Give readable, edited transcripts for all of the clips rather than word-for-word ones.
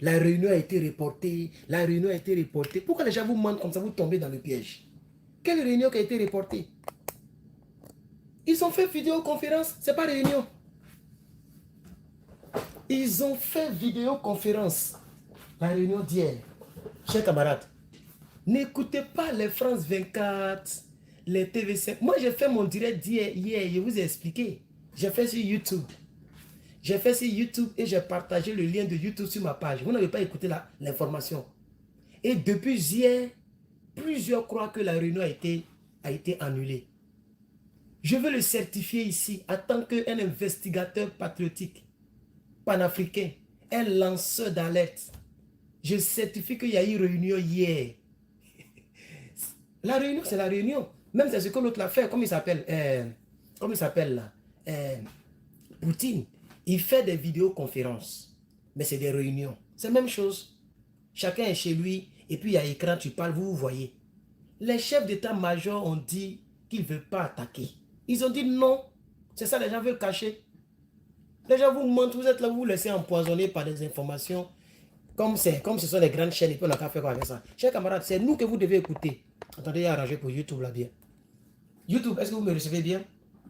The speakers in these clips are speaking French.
La réunion a été reportée. La réunion a été reportée. Pourquoi les gens vous mentent comme ça, vous tombez dans le piège? Quelle réunion qui a été reportée? Ils ont fait vidéoconférence, c'est pas réunion. Ils ont fait vidéoconférence. La réunion d'hier. Chers camarades, n'écoutez pas les France 24, les TV5. Moi, j'ai fait mon direct d'hier, je vous ai expliqué. J'ai fait sur YouTube. J'ai fait sur YouTube et j'ai partagé le lien de YouTube sur ma page. Vous n'avez pas écouté l'information. Et depuis hier, plusieurs croient que la réunion a été annulée. Je veux le certifier ici en tant qu'un investigateur patriotique, panafricain, un lanceur d'alerte. Je certifie qu'il y a eu réunion hier. La réunion, c'est la réunion. Même c'est ce que l'autre l'a fait, comme il s'appelle, là, Poutine. Il fait des vidéoconférences, mais c'est des réunions. C'est la même chose. Chacun est chez lui, et puis il y a écran, tu parles, vous voyez. Les chefs d'état-major ont dit qu'ils ne veulent pas attaquer. Ils ont dit non. C'est ça, les gens veulent cacher. Les gens vous mentent, vous êtes là, vous vous laissez empoisonner par des informations. Comme ce sont les grandes chaînes, et puis on n'a qu'à faire quoi avec ça. Chers camarades, c'est nous que vous devez écouter. Attendez, il y a arrangé pour YouTube là bien. YouTube, est-ce que vous me recevez bien?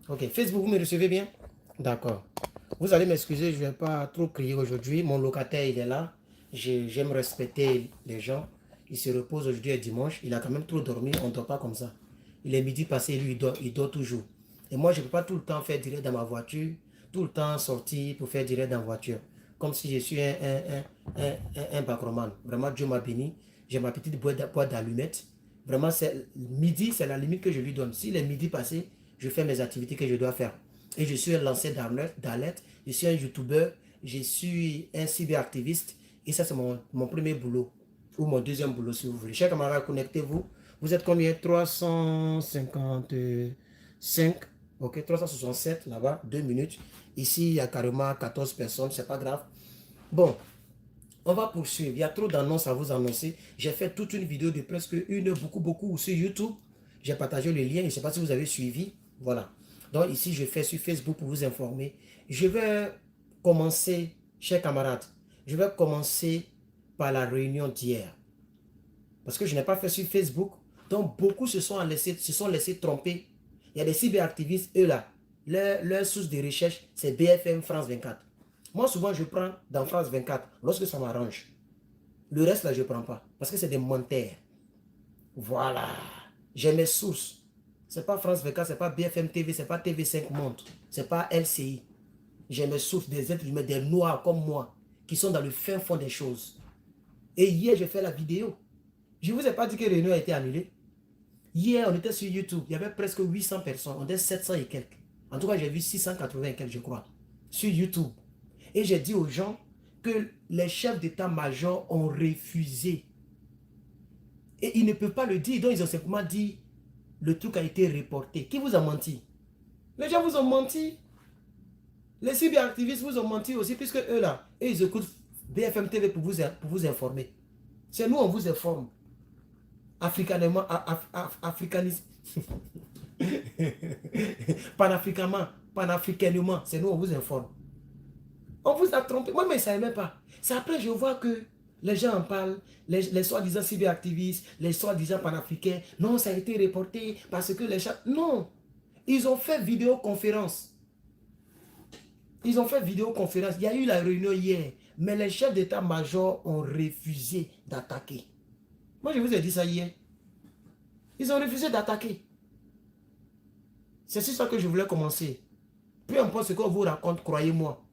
Ok. Facebook, vous me recevez bien? D'accord. Vous allez m'excuser, je ne vais pas trop crier aujourd'hui. Mon locataire, il est là. J'aime respecter les gens. Il se repose aujourd'hui et dimanche. Il a quand même trop dormi. On ne dort pas comme ça. Il est midi passé, lui, il dort toujours. Et moi, je ne peux pas tout le temps faire direct dans ma voiture. Tout le temps sortir pour faire direct dans la voiture. Comme si je suis un backroman. Vraiment, Dieu m'a béni. J'ai ma petite boîte d'allumettes. Vraiment, midi, c'est la limite que je lui donne. Si les midi passés, je fais mes activités que je dois faire. Et je suis un lanceur d'alerte, je suis un youtubeur, je suis un cyberactiviste. Et ça, c'est mon premier boulot. Ou mon deuxième boulot, si vous voulez. Chers camarades, connectez-vous. Vous êtes combien? 355. Ok, 367 là-bas, 2 minutes. Ici, il y a carrément 14 personnes, c'est pas grave. Bon, on va poursuivre. Il y a trop d'annonces à vous annoncer. J'ai fait toute une vidéo de presque une heure, beaucoup sur YouTube. J'ai partagé le lien. Je ne sais pas si vous avez suivi. Voilà. Donc ici, je fais sur Facebook pour vous informer. Je vais commencer, chers camarades, je vais commencer par la réunion d'hier. Parce que je n'ai pas fait sur Facebook. Donc beaucoup se sont laissés tromper. Il y a des cyberactivistes, eux là. Leur source de recherche, c'est BFM France 24. Moi, souvent, je prends dans France 24 lorsque ça m'arrange. Le reste, là, je ne prends pas. Parce que c'est des menteurs. Voilà. J'ai mes sources. Ce n'est pas France 24, ce n'est pas BFM TV, ce n'est pas TV5 Monde. Ce n'est pas LCI. J'ai mes sources, des êtres humains, des noirs comme moi, qui sont dans le fin fond des choses. Et hier, j'ai fait la vidéo. Je ne vous ai pas dit que la réunion a été annulée. Hier, on était sur YouTube. Il y avait presque 800 personnes. On était 700 et quelques. En tout cas, j'ai vu 680 et quelques, je crois. Sur YouTube. Et j'ai dit aux gens que les chefs d'état-major ont refusé. Et ils ne peuvent pas le dire. Donc, ils ont simplement dit le truc a été reporté. Qui vous a menti? Les gens vous ont menti. Les cyberactivistes vous ont menti aussi, puisque eux là, ils écoutent BFM TV pour vous informer. C'est nous, on vous informe. Africanement, africanisme. panafricainement, c'est nous, on vous informe. On vous a trompé. Moi, mais je ne savais même pas. C'est après, je vois que les gens en parlent, les soi-disant cyberactivistes, les soi-disant panafricains. Non, ça a été reporté parce que les gens... Non. Ils ont fait vidéoconférence. Ils ont fait vidéoconférence. Il y a eu la réunion hier. Mais les chefs d'état-major ont refusé d'attaquer. Moi, je vous ai dit ça hier. Ils ont refusé d'attaquer. C'est sur ça que je voulais commencer. Peu importe ce qu'on vous raconte, croyez-moi.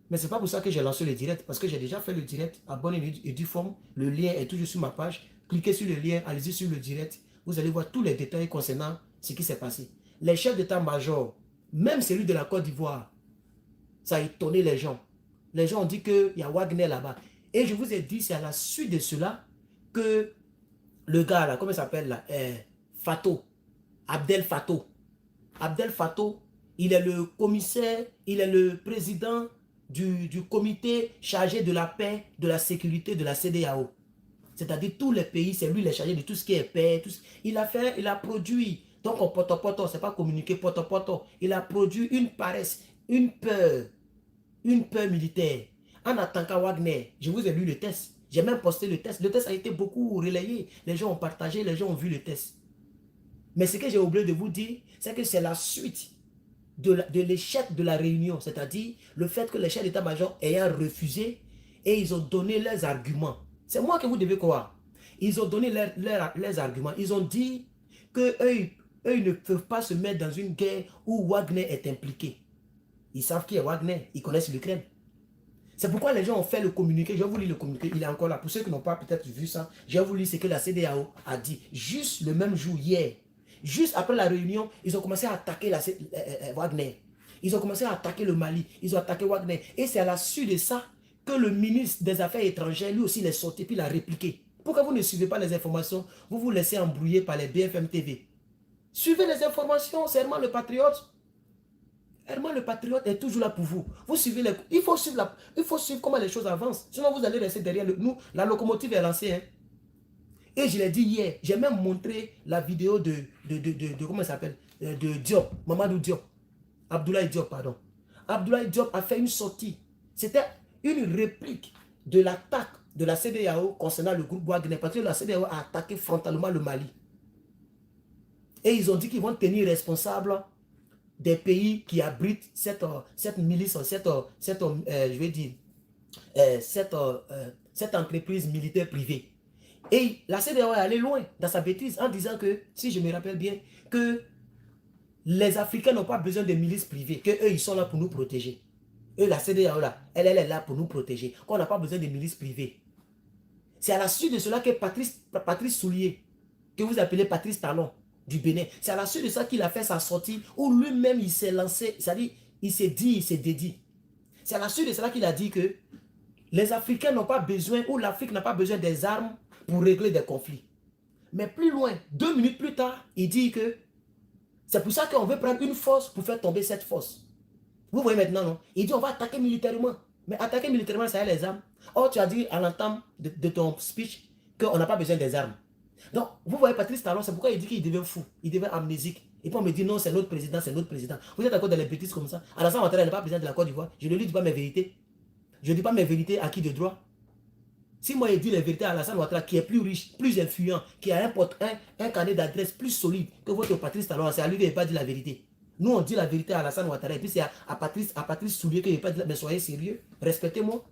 Mais ce n'est pas pour ça que j'ai lancé le direct. Parce que j'ai déjà fait le direct à bonne et due forme. Le lien est toujours sur ma page. Cliquez sur le lien, allez-y sur le direct. Vous allez voir tous les détails concernant ce qui s'est passé. Les chefs d'état-major, même celui de la Côte d'Ivoire, ça a étonné les gens. Les gens ont dit qu'il y a Wagner là-bas. Et je vous ai dit, c'est à la suite de cela que le gars là, comment il s'appelle là, Fatou, Abdel Fatou. Abdel Fatou, il est le commissaire, il est le président du comité chargé de la paix, de la sécurité de la CEDEAO. C'est-à-dire tous les pays, c'est lui le chargé de tout ce qui est paix. Il a produit, donc en poto-poto, c'est pas communiqué poto-poto, il a produit une paresse, une peur militaire. en attaquant Wagner, je vous ai lu le test. J'ai même posté le test. Le test a été beaucoup relayé. Les gens ont partagé, les gens ont vu le test. Mais ce que j'ai oublié de vous dire, c'est que c'est la suite de l'échec de la réunion. C'est-à-dire le fait que les chefs d'état-major ayant refusé et ils ont donné leurs arguments. C'est moi que vous devez croire. Ils ont donné leurs arguments. Ils ont dit qu'eux, ils ne peuvent pas se mettre dans une guerre où Wagner est impliqué. Ils savent qui est Wagner. Ils connaissent l'Ukraine. C'est pourquoi les gens ont fait le communiqué. Je vais vous lire le communiqué. Il est encore là. Pour ceux qui n'ont pas peut-être vu ça, je vais vous lire ce que la CEDEAO a dit. Juste le même jour, hier. Juste après la réunion, ils ont commencé à attaquer Wagner. Ils ont commencé à attaquer le Mali. Ils ont attaqué Wagner. Et c'est à la suite de ça que le ministre des Affaires étrangères, lui aussi, il est sorti puis il a répliqué. Pourquoi vous ne suivez pas les informations? Vous vous laissez embrouiller par les BFM TV. Suivez les informations, c'est Herman le Patriote. Herman le Patriote est toujours là pour vous. Vous suivez les... Il faut suivre comment les choses avancent. Sinon, vous allez rester derrière nous. La locomotive est lancée. Hein. Et je l'ai dit hier, j'ai même montré la vidéo de comment il s'appelle, de Diop, Mamadou Diop. Abdoulaye Diop, pardon. Abdoulaye Diop a fait une sortie. C'était une réplique de l'attaque de la CEDEAO concernant le groupe Wagner. Parce que la CEDEAO a attaqué frontalement le Mali. Et ils ont dit qu'ils vont tenir responsable des pays qui abritent cette milice, cette entreprise militaire privée. Et la CEDEAO est allée loin dans sa bêtise en disant que, si je me rappelle bien, que les Africains n'ont pas besoin de milices privées, qu'eux, ils sont là pour nous protéger. Eux, la CEDEAO, là, elle est là pour nous protéger, qu'on n'a pas besoin de milices privées. C'est à la suite de cela que Patrice Soulier, que vous appelez Patrice Talon, du Bénin, c'est à la suite de ça qu'il a fait sa sortie, où lui-même, il s'est lancé, c'est-à-dire, il s'est dédié. C'est à la suite de cela qu'il a dit que les Africains n'ont pas besoin, ou l'Afrique n'a pas besoin des armes pour régler des conflits. Mais plus loin, 2 minutes plus tard, il dit que c'est pour ça qu'on veut prendre une force pour faire tomber cette force. Vous voyez maintenant, non? Il dit on va attaquer militairement. Mais attaquer militairement, ça a les armes. Or, tu as dit à l'entame de ton speech qu'on n'a pas besoin des armes. Donc, vous voyez Patrice Talon, c'est pourquoi il dit qu'il devient fou, il devient amnésique. Et puis on me dit non, c'est notre président, c'est notre président. Vous êtes d'accord dans les bêtises comme ça? Alassane Ouattara n'est pas président de la Côte d'Ivoire. Je ne lui dis pas mes vérités. Je ne dis pas mes vérités à qui de droit. Si moi je dis les vérités à Alassane Ouattara qui est plus riche, plus influent, qui a un carnet d'adresse plus solide que votre Patrice Talon, c'est à lui que je n'ai pas dit la vérité. Nous on dit la vérité à Alassane Ouattara et puis c'est à Patrice Soulier que je n'ai pas dit la vérité. Mais soyez sérieux, respectez-moi.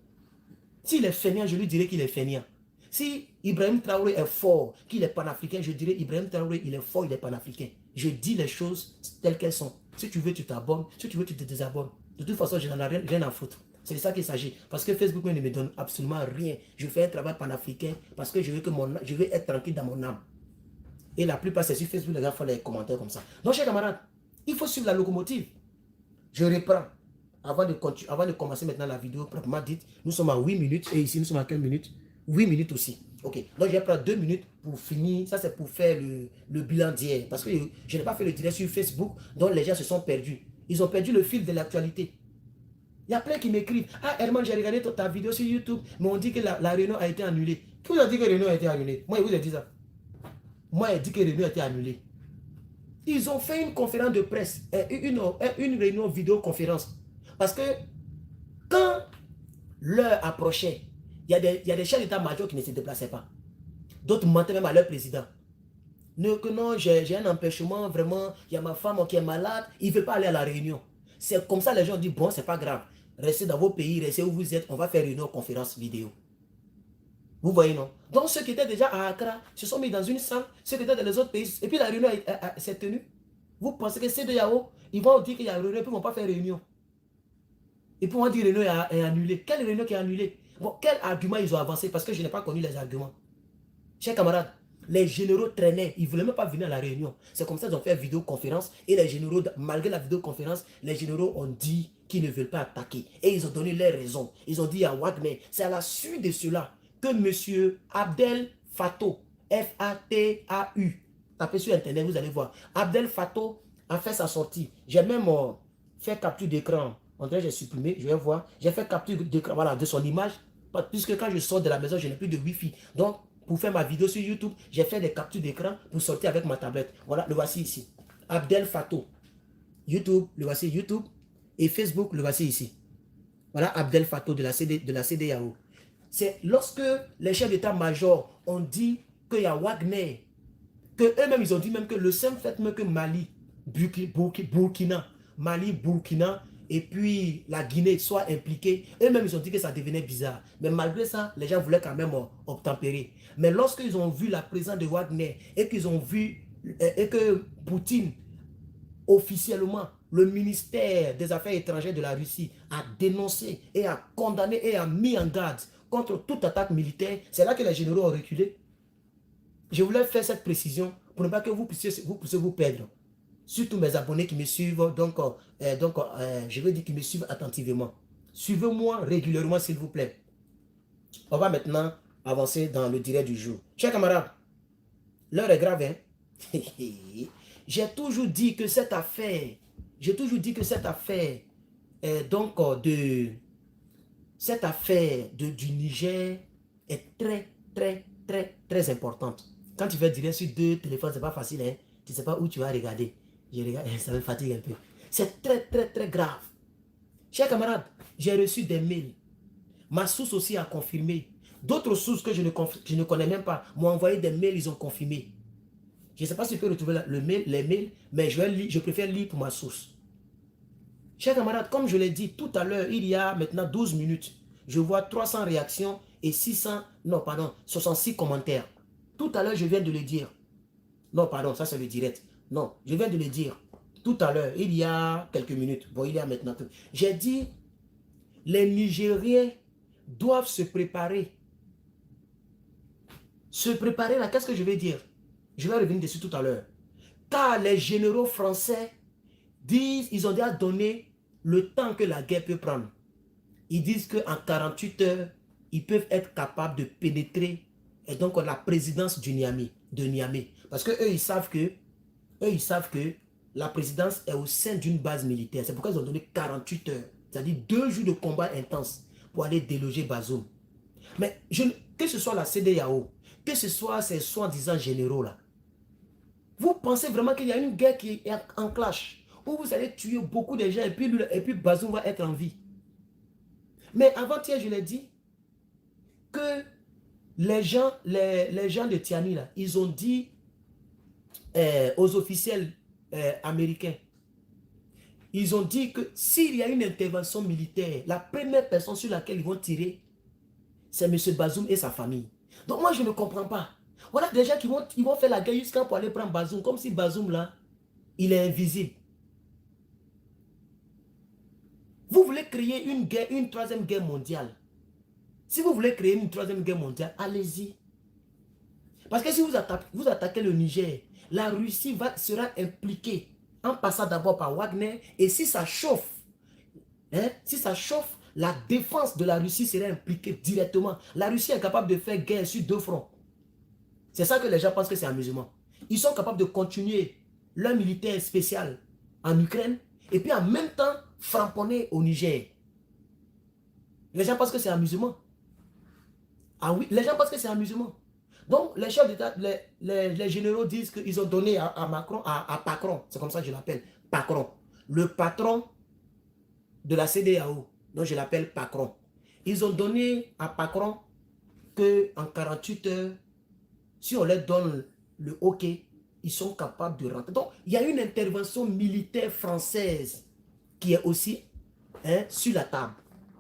S'il est fainéant, je lui dirai qu'il est fainéant. Si Ibrahim Traoré est fort, qu'il est panafricain, je dirais Ibrahim Traoré, il est fort, il est panafricain. Je dis les choses telles qu'elles sont. Si tu veux, tu t'abonnes. Si tu veux, tu te désabonnes. De toute façon, je n'en ai rien à foutre. C'est de ça qu'il s'agit. Parce que Facebook ne me donne absolument rien. Je fais un travail panafricain parce que je veux être tranquille dans mon âme. Et la plupart, c'est sur Facebook, les gens font les commentaires comme ça. Donc, chers camarades, il faut suivre la locomotive. Je reprends. Avant de commencer maintenant la vidéo proprement dite, nous sommes à 8 minutes. Et ici, nous sommes à quelle minute? 8 minutes aussi. Ok. Donc, je vais prendre 2 minutes pour finir. Ça, c'est pour faire le bilan d'hier. Parce que je n'ai pas fait le direct sur Facebook, donc les gens se sont perdus. Ils ont perdu le fil de l'actualité. Il y a plein qui m'écrivent. Ah, Herman, j'ai regardé ta vidéo sur YouTube, mais on dit que la réunion a été annulée. Qui vous a dit que la réunion a été annulée? Moi, je vous ai dit ça. Moi, j'ai dit que la réunion a été annulée. Ils ont fait une conférence de presse, une réunion vidéoconférence. Parce que quand l'heure approchait, il y a des chefs d'état-major qui ne se déplaçaient pas. D'autres mentaient même à leur président. Que non, j'ai un empêchement, vraiment, il y a ma femme qui est malade, il ne veut pas aller à la réunion. C'est comme ça les gens disent, bon, c'est pas grave. Restez dans vos pays, restez où vous êtes, on va faire une conférence vidéo. Vous voyez, non? Donc ceux qui étaient déjà à Accra se sont mis dans une salle, ceux qui étaient dans les autres pays, et puis la réunion s'est tenue. Vous pensez que CEDEAO, ils vont dire qu'il y a une réunion, et puis ils ne vont pas faire réunion. Et puis on va dire que la réunion est annulée. Quelle réunion qui est annulée? Bon, quel argument ils ont avancé? Parce que je n'ai pas connu les arguments. Chers camarades, les généraux traînaient, ils ne voulaient même pas venir à la réunion. C'est comme ça qu'ils ont fait vidéoconférence. Et les généraux, malgré la vidéoconférence, les généraux ont dit qu'ils ne veulent pas attaquer. Et ils ont donné leurs raisons. Ils ont dit à Wagner, c'est à la suite de cela que M. Abdel Fattah, F-A-T-A-U, tapez sur Internet, vous allez voir. Abdel Fattah a fait sa sortie. J'ai même fait capture d'écran. En vrai, j'ai supprimé, je vais voir. J'ai fait capture d'écran, voilà, de son image. Puisque quand je sors de la maison, je n'ai plus de Wi-Fi. Donc, pour faire ma vidéo sur YouTube, j'ai fait des captures d'écran pour sortir avec ma tablette. Voilà, le voici ici. Abdel Fattah. YouTube, le voici YouTube. Et Facebook, le voici ici. Voilà Abdel Fattah de la CEDEAO. C'est lorsque les chefs d'état-major ont dit qu'il y a Wagner, que eux-mêmes, ils ont dit même que le simple fait même que Mali, Burkina, Mali, Burkina, et puis la Guinée soient impliqués, eux-mêmes, ils ont dit que ça devenait bizarre. Mais malgré ça, les gens voulaient quand même obtempérer. Mais lorsqu'ils ont vu la présence de Wagner et qu'ils ont vu et que Poutine, officiellement, le ministère des Affaires étrangères de la Russie a dénoncé et a condamné et a mis en garde contre toute attaque militaire, c'est là que les généraux ont reculé. Je voulais faire cette précision pour ne pas que vous puissiez vous perdre. Surtout mes abonnés qui me suivent, je veux dire qu'ils me suivent attentivement. Suivez-moi régulièrement, s'il vous plaît. On va maintenant avancer dans le direct du jour. Chers camarades, l'heure est grave, hein? J'ai toujours dit que cette affaire, du Niger est très, très, très, très importante. Quand tu fais direct sur deux téléphones, c'est pas facile, hein? Tu ne sais pas où tu vas regarder. Je regarde, ça me fatigue un peu. C'est très, très, très grave. Chers camarades, j'ai reçu des mails. Ma source aussi a confirmé. D'autres sources que je ne connais même pas m'ont envoyé des mails, ils ont confirmé. Je ne sais pas si je peux retrouver les mails, mais je préfère lire pour ma source. Chers camarades, comme je l'ai dit tout à l'heure, il y a maintenant 12 minutes, je vois 300 réactions et 66 commentaires. Tout à l'heure, je viens de le dire. Non, pardon, ça c'est le direct. Non, je viens de le dire. Tout à l'heure, il y a quelques minutes. Bon, il y a maintenant. J'ai dit, les Nigériens doivent se préparer. Se préparer là, qu'est-ce que je vais dire? Je vais revenir dessus tout à l'heure. Car les généraux français disent, ils ont déjà donné le temps que la guerre peut prendre. Ils disent qu'en 48 heures, ils peuvent être capables de pénétrer et donc la présidence de Niamey. Parce qu'eux, ils savent que la présidence est au sein d'une base militaire. C'est pourquoi ils ont donné 48 heures. C'est-à-dire 2 jours de combat intense pour aller déloger Bazoum. Mais que ce soit la CEDEAO, que ce soit ces soi-disant généraux là, vous pensez vraiment qu'il y a une guerre qui est en clash, où vous allez tuer beaucoup de gens et puis Bazoum va être en vie. Mais avant-hier, je l'ai dit que les gens de Tiani, là, ils ont dit aux officiels américains, ils ont dit que s'il y a une intervention militaire, la première personne sur laquelle ils vont tirer, c'est M. Bazoum et sa famille. Donc moi, je ne comprends pas. Voilà des gens qui vont faire la guerre jusqu'à pour aller prendre Bazoum, comme si Bazoum, là, il est invisible. Vous voulez créer une troisième guerre mondiale. Si vous voulez créer une troisième guerre mondiale, allez-y. Parce que si vous attaquez le Niger, la Russie sera impliquée en passant d'abord par Wagner. Et si ça chauffe, la défense de la Russie serait impliquée directement. La Russie est capable de faire guerre sur 2 fronts. C'est ça que les gens pensent que c'est amusement. Ils sont capables de continuer leur militaire spécial en Ukraine et puis en même temps framponner au Niger. Les gens pensent que c'est amusement. Ah oui, les gens pensent que c'est amusement. Donc, les chefs d'État, les généraux disent qu'ils ont donné à Macron, à Pacron, c'est comme ça que je l'appelle, Pacron, le patron de la CEDEAO, donc je l'appelle Pacron. Ils ont donné à Pacron qu'en 48 heures, si on leur donne le OK, ils sont capables de rentrer. Donc, il y a une intervention militaire française qui est aussi sur la table.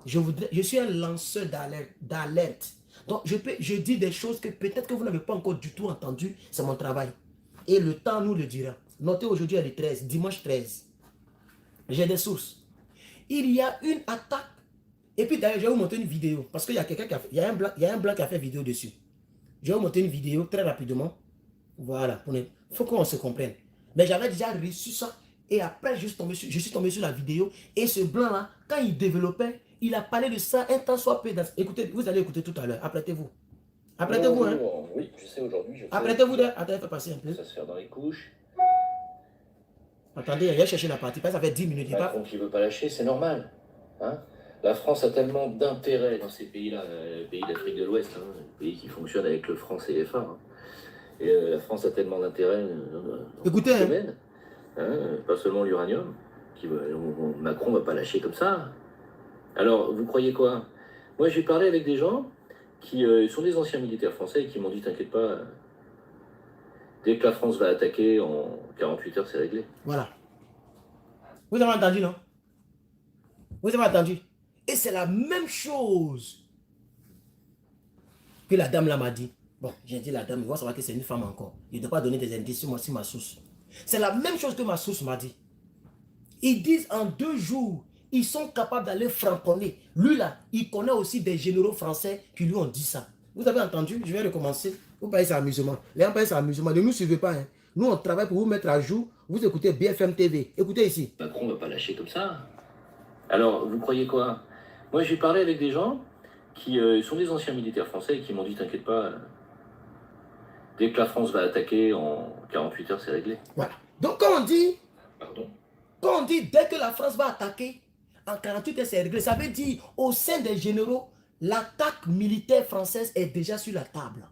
Je suis un lanceur d'alerte. Donc, je dis des choses que peut-être que vous n'avez pas encore du tout entendu. C'est mon travail. Et le temps nous le dira. Notez aujourd'hui, le 13, dimanche 13. J'ai des sources. Il y a une attaque. Et puis d'ailleurs, je vais vous montrer une vidéo. Parce qu'il y a quelqu'un qui a fait, il y a un blanc qui a fait vidéo dessus. Je vais vous montrer une vidéo très rapidement. Voilà. Il faut qu'on se comprenne. Mais j'avais déjà reçu ça. Et après, je suis tombé sur la vidéo. Et ce blanc-là, quand il développait, il a parlé de ça un temps soit peu. Écoutez, vous allez écouter tout à l'heure. Apprêtez-vous. Apprêtez-vous, hein. Oui, je sais aujourd'hui. Apprêtez-vous. Attendez, faites passer un peu. Ça se fait dans les couches. Attendez, il a cherché la partie. Ça fait 10 minutes. Macron qui ne veut pas lâcher, c'est normal. Hein, la France a tellement d'intérêt dans ces pays-là, les pays d'Afrique de l'Ouest, hein, les pays qui fonctionnent avec le franc CFA. Hein. Et la France a tellement d'intérêt dans ce domaine, hein, pas seulement l'uranium, Macron ne va pas lâcher comme ça. Alors, vous croyez quoi? Moi, j'ai parlé avec des gens qui sont des anciens militaires français et qui m'ont dit, t'inquiète pas, dès que la France va attaquer, en 48 heures, c'est réglé. Voilà. Vous avez entendu, non? Vous avez entendu? Et c'est la même chose que la dame là m'a dit. Bon, j'ai dit la dame, il va savoir que c'est une femme encore. Il ne doit pas donner des indices sur moi, sur ma source. C'est la même chose que ma source m'a dit. Ils disent en 2 jours, ils sont capables d'aller franconner. Lui là, il connaît aussi des généraux français qui lui ont dit ça. Vous avez entendu? Je vais recommencer. Vous parlez ça amusement. Les gens parlent ça amusement. Ne nous suivez pas. Hein. Nous, on travaille pour vous mettre à jour. Vous écoutez BFM TV. Écoutez ici. Macron ne va pas lâcher comme ça. Alors, vous croyez quoi? Moi, j'ai parlé avec des gens qui sont des anciens militaires français et qui m'ont dit, t'inquiète pas, dès que la France va attaquer, en 48 heures, c'est réglé. Voilà. Donc, quand on dit, Pardon? quand on dit dès que la France va attaquer, en 48 heures, c'est réglé, ça veut dire au sein des généraux, l'attaque militaire française est déjà sur la table.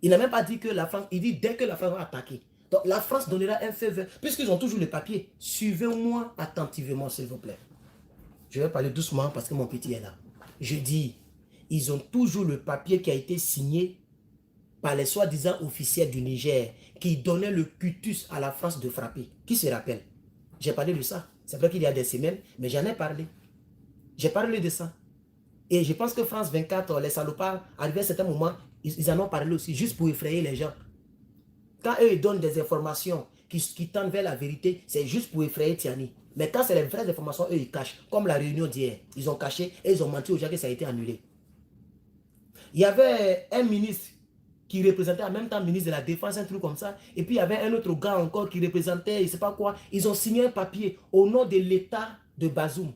Il n'a même pas dit que la France, il dit dès que la France va attaquer. Donc la France donnera un feu vert, puisqu'ils ont toujours les papiers. Suivez-moi attentivement, s'il vous plaît. Je vais parler doucement parce que mon petit est là. Je dis, ils ont toujours le papier qui a été signé par les soi-disant officiels du Niger qui donnaient le cutus à la France de frapper. Qui se rappelle? J'ai parlé de ça. C'est vrai qu'il y a des semaines, mais j'en ai parlé. J'ai parlé de ça. Et je pense que France 24, les salopards, arrivé à un certain moment, ils en ont parlé aussi, juste pour effrayer les gens. Quand eux, ils donnent des informations qui tendent vers la vérité, c'est juste pour effrayer Tiani. Mais quand c'est les vraies informations, eux, ils cachent. Comme la réunion d'hier. Ils ont caché et ils ont menti aux gens que ça a été annulé. Il y avait un ministre qui représentait en même temps ministre de la Défense, un truc comme ça. Et puis il y avait un autre gars encore qui représentait, je ne sais pas quoi. Ils ont signé un papier au nom de l'État de Bazoum.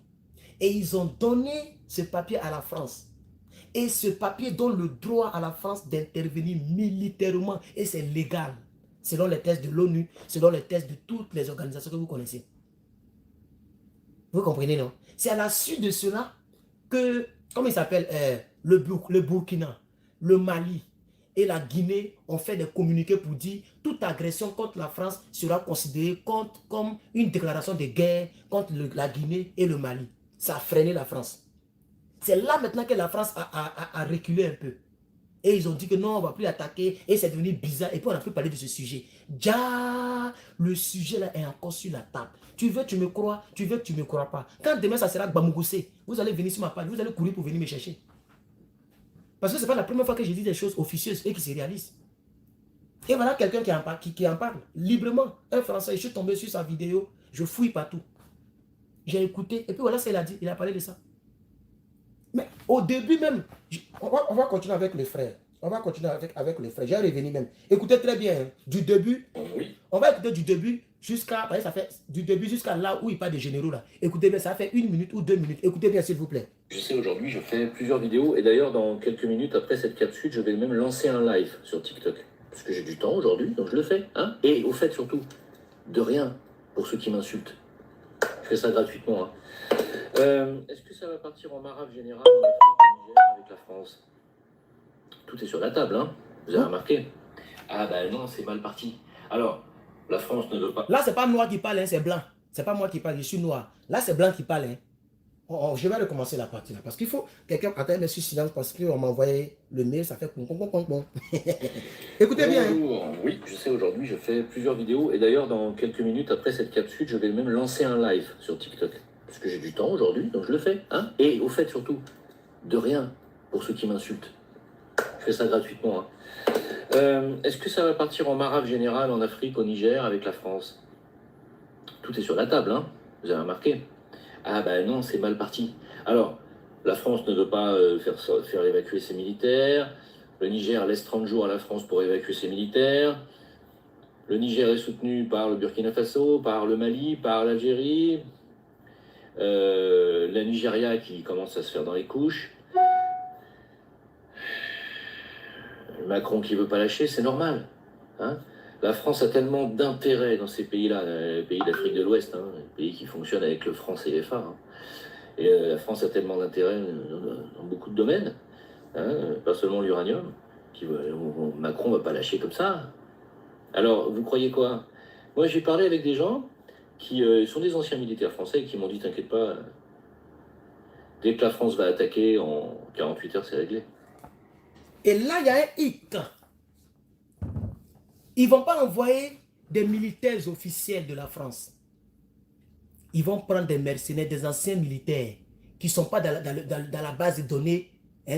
Et ils ont donné ce papier à la France. Et ce papier donne le droit à la France d'intervenir militairement. Et c'est légal. Selon les tests de l'ONU, selon les tests de toutes les organisations que vous connaissez. Vous comprenez, non? C'est à la suite de cela que, comment il s'appelle, le Burkina, le Mali et la Guinée ont fait des communiqués pour dire toute agression contre la France sera considérée comme une déclaration de guerre contre la Guinée et le Mali. Ça a freiné la France. C'est là maintenant que la France a reculé un peu. Et ils ont dit que non, on ne va plus attaquer. Et c'est devenu bizarre. Et puis on n'a plus parlé de ce sujet. Déjà, le sujet là est encore sur la table. Tu veux, tu me crois. Tu veux, tu ne me crois pas. Quand demain, ça sera Bamugose, vous allez venir sur ma page. Vous allez courir pour venir me chercher. Parce que ce n'est pas la première fois que je dis des choses officieuses et qui se réalisent. Et voilà quelqu'un qui en parle librement. Un Français, je suis tombé sur sa vidéo. Je fouille partout. J'ai écouté. Et puis voilà ce qu'il a dit. Il a parlé de ça. Mais au début même, on va continuer avec les frères. On va continuer avec les frères. J'ai revenu même. Écoutez très bien. Hein, du début, Oui. on va écouter du début jusqu'à là où il parle des généraux là. Écoutez bien, ça fait 1 minute ou 2 minutes. Écoutez bien s'il vous plaît. Je sais, aujourd'hui, je fais plusieurs vidéos. Et d'ailleurs, dans quelques minutes après cette capsule, je vais même lancer un live sur TikTok. Parce que j'ai du temps aujourd'hui, donc je le fais. Hein. Et au fait, surtout, de rien pour ceux qui m'insultent. Je fais ça gratuitement. Hein. Est-ce que ça va partir en marave générale en Afrique, au Niger, avec la France? Tout est sur la table, hein. Vous avez remarqué? Ah ben non, c'est mal parti. Alors, la France ne veut pas... Là, c'est pas moi qui parle, hein, c'est blanc. C'est pas moi qui parle, je suis noir. Là, c'est blanc qui parle. Hein. Je vais recommencer la partie là. Parce qu'il faut quelqu'un attendre sur silence parce qu'on m'a envoyé le mail, ça fait pom pom pom pom. Écoutez bien. Bonjour. Oui, je sais, aujourd'hui, je fais plusieurs vidéos. Et d'ailleurs, dans quelques minutes après cette capsule, je vais même lancer un live sur TikTok. Parce que j'ai du temps aujourd'hui, donc je le fais. Hein. Et au fait, surtout, de rien pour ceux qui m'insultent. Je fais ça gratuitement. Hein. Est-ce que ça va partir en marave générale en Afrique, au Niger, avec la France? Tout est sur la table, hein. Vous avez remarqué? Ah ben non, c'est mal parti. Alors, la France ne veut pas faire évacuer ses militaires. Le Niger laisse 30 jours à la France pour évacuer ses militaires. Le Niger est soutenu par le Burkina Faso, par le Mali, par l'Algérie. La Nigeria qui commence à se faire dans les couches. Macron qui veut pas lâcher, c'est normal. Hein. La France a tellement d'intérêt dans ces pays-là, les pays d'Afrique de l'Ouest, hein, les pays qui fonctionnent avec le franc CFA. Hein. Et la France a tellement d'intérêt dans beaucoup de domaines, hein, pas seulement l'uranium. Macron ne va pas lâcher comme ça. Alors, vous croyez quoi? Moi, j'ai parlé avec des gens qui sont des anciens militaires français et qui m'ont dit, t'inquiète pas, Dès que la France va attaquer, en 48 heures, c'est réglé. Et là, il y a un hic. Ils ne vont pas envoyer des militaires officiels de la France. Ils vont prendre des mercenaires, des anciens militaires qui ne sont pas dans la base de données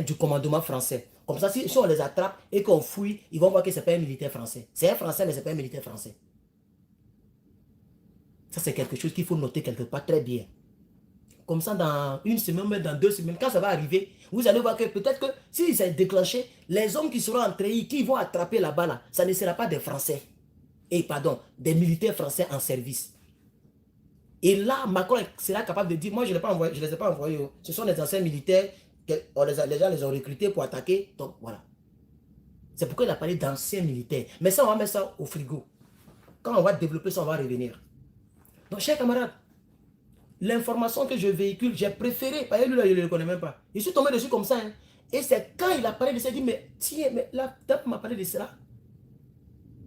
du commandement français. Comme ça, si on les attrape et qu'on fouille, ils vont voir que ce n'est pas un militaire français. C'est un français, mais ce n'est pas un militaire français. Ça, c'est quelque chose qu'il faut noter quelque part très bien. Comme ça, dans une semaine, même dans 2 semaines, quand ça va arriver, vous allez voir que peut-être que si ça est déclenché, les hommes qui seront entrés, qui vont attraper là-bas, là, ça ne sera pas des Français. Et pardon, des militaires français en service. Et là, Macron sera capable de dire, moi je ne les ai pas envoyés. Ce sont des anciens militaires, les gens les ont recrutés pour attaquer. Donc voilà. C'est pourquoi il a parlé d'anciens militaires. Mais ça, on va mettre ça au frigo. Quand on va développer ça, on va revenir. Donc, chers camarades, l'information que je véhicule, j'ai préféré, parce que lui, là, je ne le connais même pas. Je suis tombé dessus comme ça. Hein. Et c'est quand il a parlé de ça, il dit, mais tiens, mais la dame m'a parlé de cela.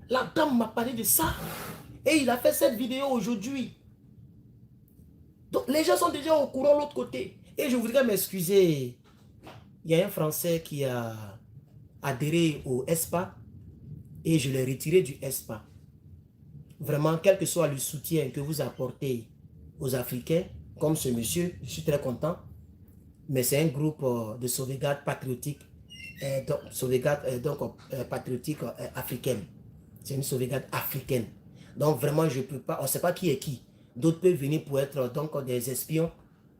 La dame m'a parlé de ça. Et il a fait cette vidéo aujourd'hui. Donc, les gens sont déjà au courant de l'autre côté. Et je voudrais m'excuser. Il y a un Français qui a adhéré au ESPA et je l'ai retiré du ESPA. Vraiment, quel que soit le soutien que vous apportez aux Africains, comme ce monsieur, je suis très content. Mais c'est un groupe de sauvegarde patriotique, patriotique africaine. C'est une sauvegarde africaine. Donc vraiment, je ne peux pas, on ne sait pas qui est qui. D'autres peuvent venir pour être donc des espions.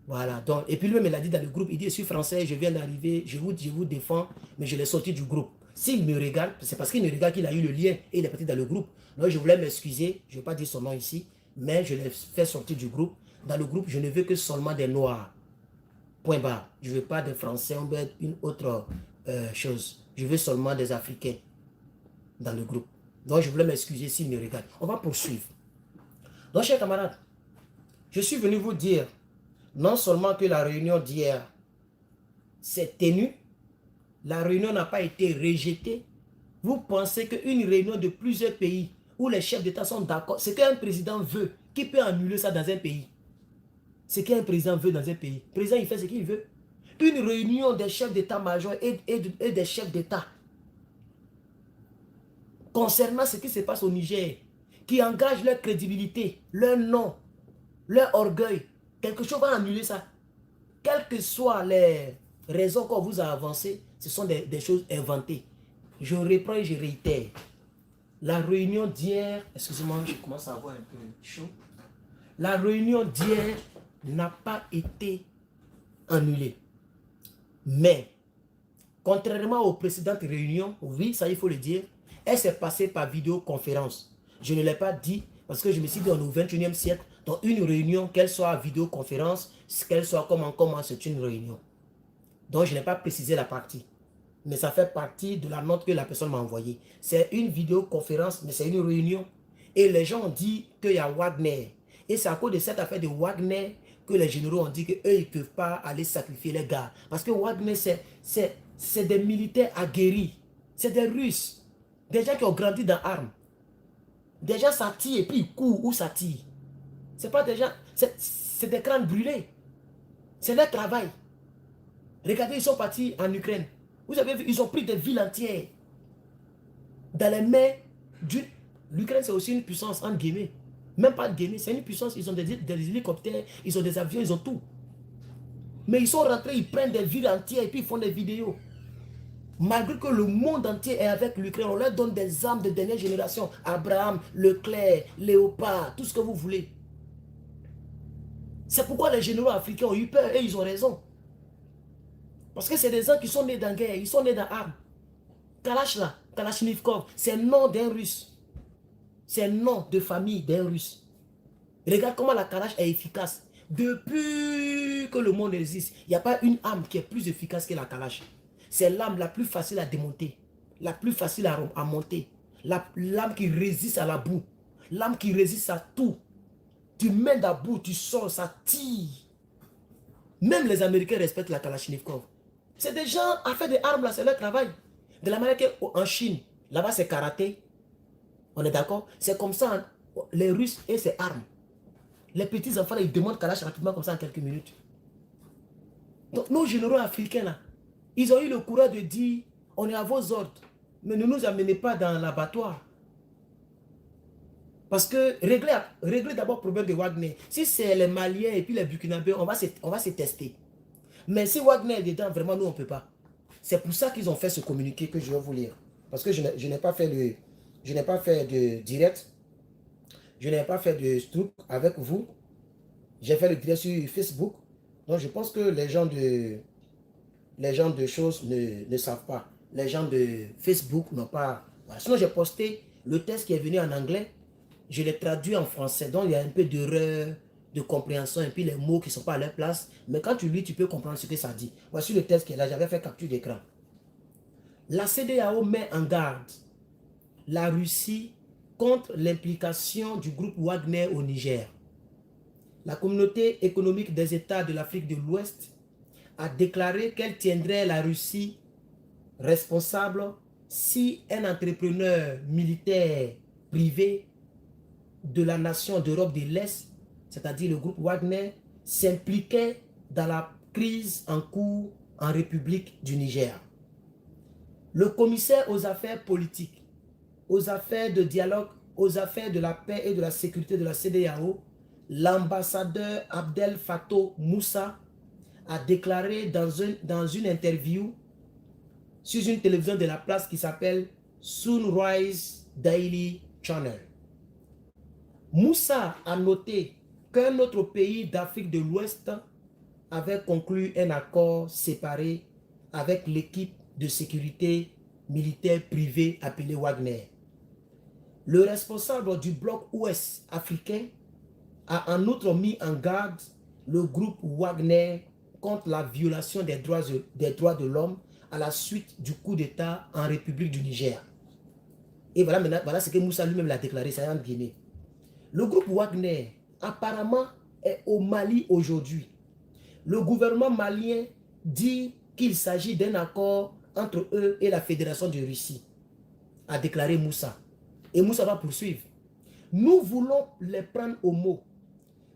Voilà. Donc, et puis lui, il l'a dit dans le groupe, il dit, je suis français, je viens d'arriver, je vous défends, mais je l'ai sorti du groupe. S'il me regarde, c'est parce qu'il me regarde qu'il a eu le lien et il est parti dans le groupe. Donc je voulais m'excuser, je ne vais pas dire son nom ici, mais je l'ai fait sortir du groupe. Dans le groupe, je ne veux que seulement des Noirs. Point barre. Je ne veux pas des Français, on veut une autre chose. Je veux seulement des Africains dans le groupe. Donc je voulais m'excuser s'il me regarde. On va poursuivre. Donc, chers camarades, je suis venu vous dire, non seulement que la réunion d'hier s'est tenue, la réunion n'a pas été rejetée. Vous pensez qu'une réunion de plusieurs pays où les chefs d'État sont d'accord, ce qu'un président veut, qui peut annuler ça dans un pays? Ce qu'un président veut dans un pays. Le président, il fait ce qu'il veut. Une réunion des chefs d'état-major et des chefs d'État concernant ce qui se passe au Niger, qui engage leur crédibilité, leur nom, leur orgueil. Quelque chose va annuler ça. Quelles que soient les raisons qu'on vous a avancées, ce sont des choses inventées. Je reprends et je réitère. La réunion d'hier, excusez-moi, je commence à avoir un peu chaud. La réunion d'hier n'a pas été annulée. Mais, contrairement aux précédentes réunions, oui, ça il faut le dire, elle s'est passée par vidéoconférence. Je ne l'ai pas dit parce que je me suis dit, on est au 21e siècle, dans une réunion, qu'elle soit vidéoconférence, qu'elle soit comment c'est une réunion. Donc, je n'ai pas précisé la partie. Mais ça fait partie de la note que la personne m'a envoyée. C'est une vidéoconférence, mais c'est une réunion. Et les gens ont dit qu'il y a Wagner. Et c'est à cause de cette affaire de Wagner que les généraux ont dit qu'eux, ils ne peuvent pas aller sacrifier les gars. Parce que Wagner, c'est des militaires aguerris. C'est des Russes. Des gens qui ont grandi dans l'arme. Des gens ça tire et puis ils courent où ça tire. C'est pas des gens, c'est des crânes brûlés. C'est leur travail. Regardez, ils sont partis en Ukraine. Vous avez vu, ils ont pris des villes entières. Dans les mains d'une... L'Ukraine, c'est aussi une puissance, entre guillemets. Même pas de guillemets, c'est une puissance. Ils ont des hélicoptères, ils ont des avions, ils ont tout. Mais ils sont rentrés, ils prennent des villes entières et puis ils font des vidéos. Malgré que le monde entier est avec l'Ukraine, on leur donne des armes de dernière génération. Abraham, Leclerc, Léopard, tout ce que vous voulez. C'est pourquoi les généraux africains ont eu peur et ils ont raison. Parce que c'est des gens qui sont nés dans la guerre, ils sont nés dans l'arme. Kalash là, Kalachnikov, c'est le nom d'un Russe. C'est le nom de famille d'un Russe. Regarde comment la Kalash est efficace. Depuis que le monde existe, il n'y a pas une arme qui est plus efficace que la Kalash. C'est l'arme la plus facile à démonter, la plus facile à monter, l'arme qui résiste à la boue, l'arme qui résiste à tout. Tu mets dans la boue, tu sors, ça tire. Même les Américains respectent la Kalachnikov. C'est des gens à faire des armes là, c'est leur travail. De la manière qu'en Chine, là-bas c'est karaté. On est d'accord? C'est comme ça, hein, les Russes et ses armes. Les petits enfants, là, ils demandent Kalash rapidement comme ça en quelques minutes. Donc, nos généraux africains, là, ils ont eu le courage de dire, on est à vos ordres, mais ne nous amenez pas dans l'abattoir. Parce que régler d'abord le problème de Wagner. Si c'est les Maliens et puis les Burkinabés, on va se tester. Mais si Wagner est dedans, vraiment, nous, on ne peut pas. C'est pour ça qu'ils ont fait ce communiqué que je vais vous lire. Parce que je n'ai pas fait de direct. Je n'ai pas fait de truc avec vous. J'ai fait le direct sur Facebook. Donc, je pense que les gens de choses ne savent pas. Les gens de Facebook n'ont pas... Voilà. Sinon, j'ai posté le texte qui est venu en anglais. Je l'ai traduit en français. Donc, il y a un peu d'erreur de compréhension et puis les mots qui ne sont pas à leur place. Mais quand tu lis, tu peux comprendre ce que ça dit. Voici le texte qui est là. J'avais fait capture d'écran. La CEDEAO met en garde la Russie contre l'implication du groupe Wagner au Niger. La communauté économique des États de l'Afrique de l'Ouest a déclaré qu'elle tiendrait la Russie responsable si un entrepreneur militaire privé de la nation d'Europe de l'Est, c'est-à-dire le groupe Wagner, s'impliquait dans la crise en cours en République du Niger. Le commissaire aux affaires politiques, aux affaires de dialogue, aux affaires de la paix et de la sécurité de la CEDEAO, l'ambassadeur Abdel Fattah Moussa a déclaré dans une interview sur une télévision de la place qui s'appelle Sunrise Daily Channel. Moussa a noté qu'un autre pays d'Afrique de l'Ouest avait conclu un accord séparé avec l'équipe de sécurité militaire privée appelée Wagner. Le responsable du bloc ouest africain a en outre mis en garde le groupe Wagner contre la violation des droits de l'homme à la suite du coup d'État en République du Niger. Et voilà, maintenant, voilà ce que Moussa lui-même l'a déclaré, ça en Guinée. Le groupe Wagner, apparemment, est au Mali aujourd'hui. Le gouvernement malien dit qu'il s'agit d'un accord entre eux et la Fédération de Russie, a déclaré Moussa. Et Moussa va poursuivre. Nous voulons les prendre au mot.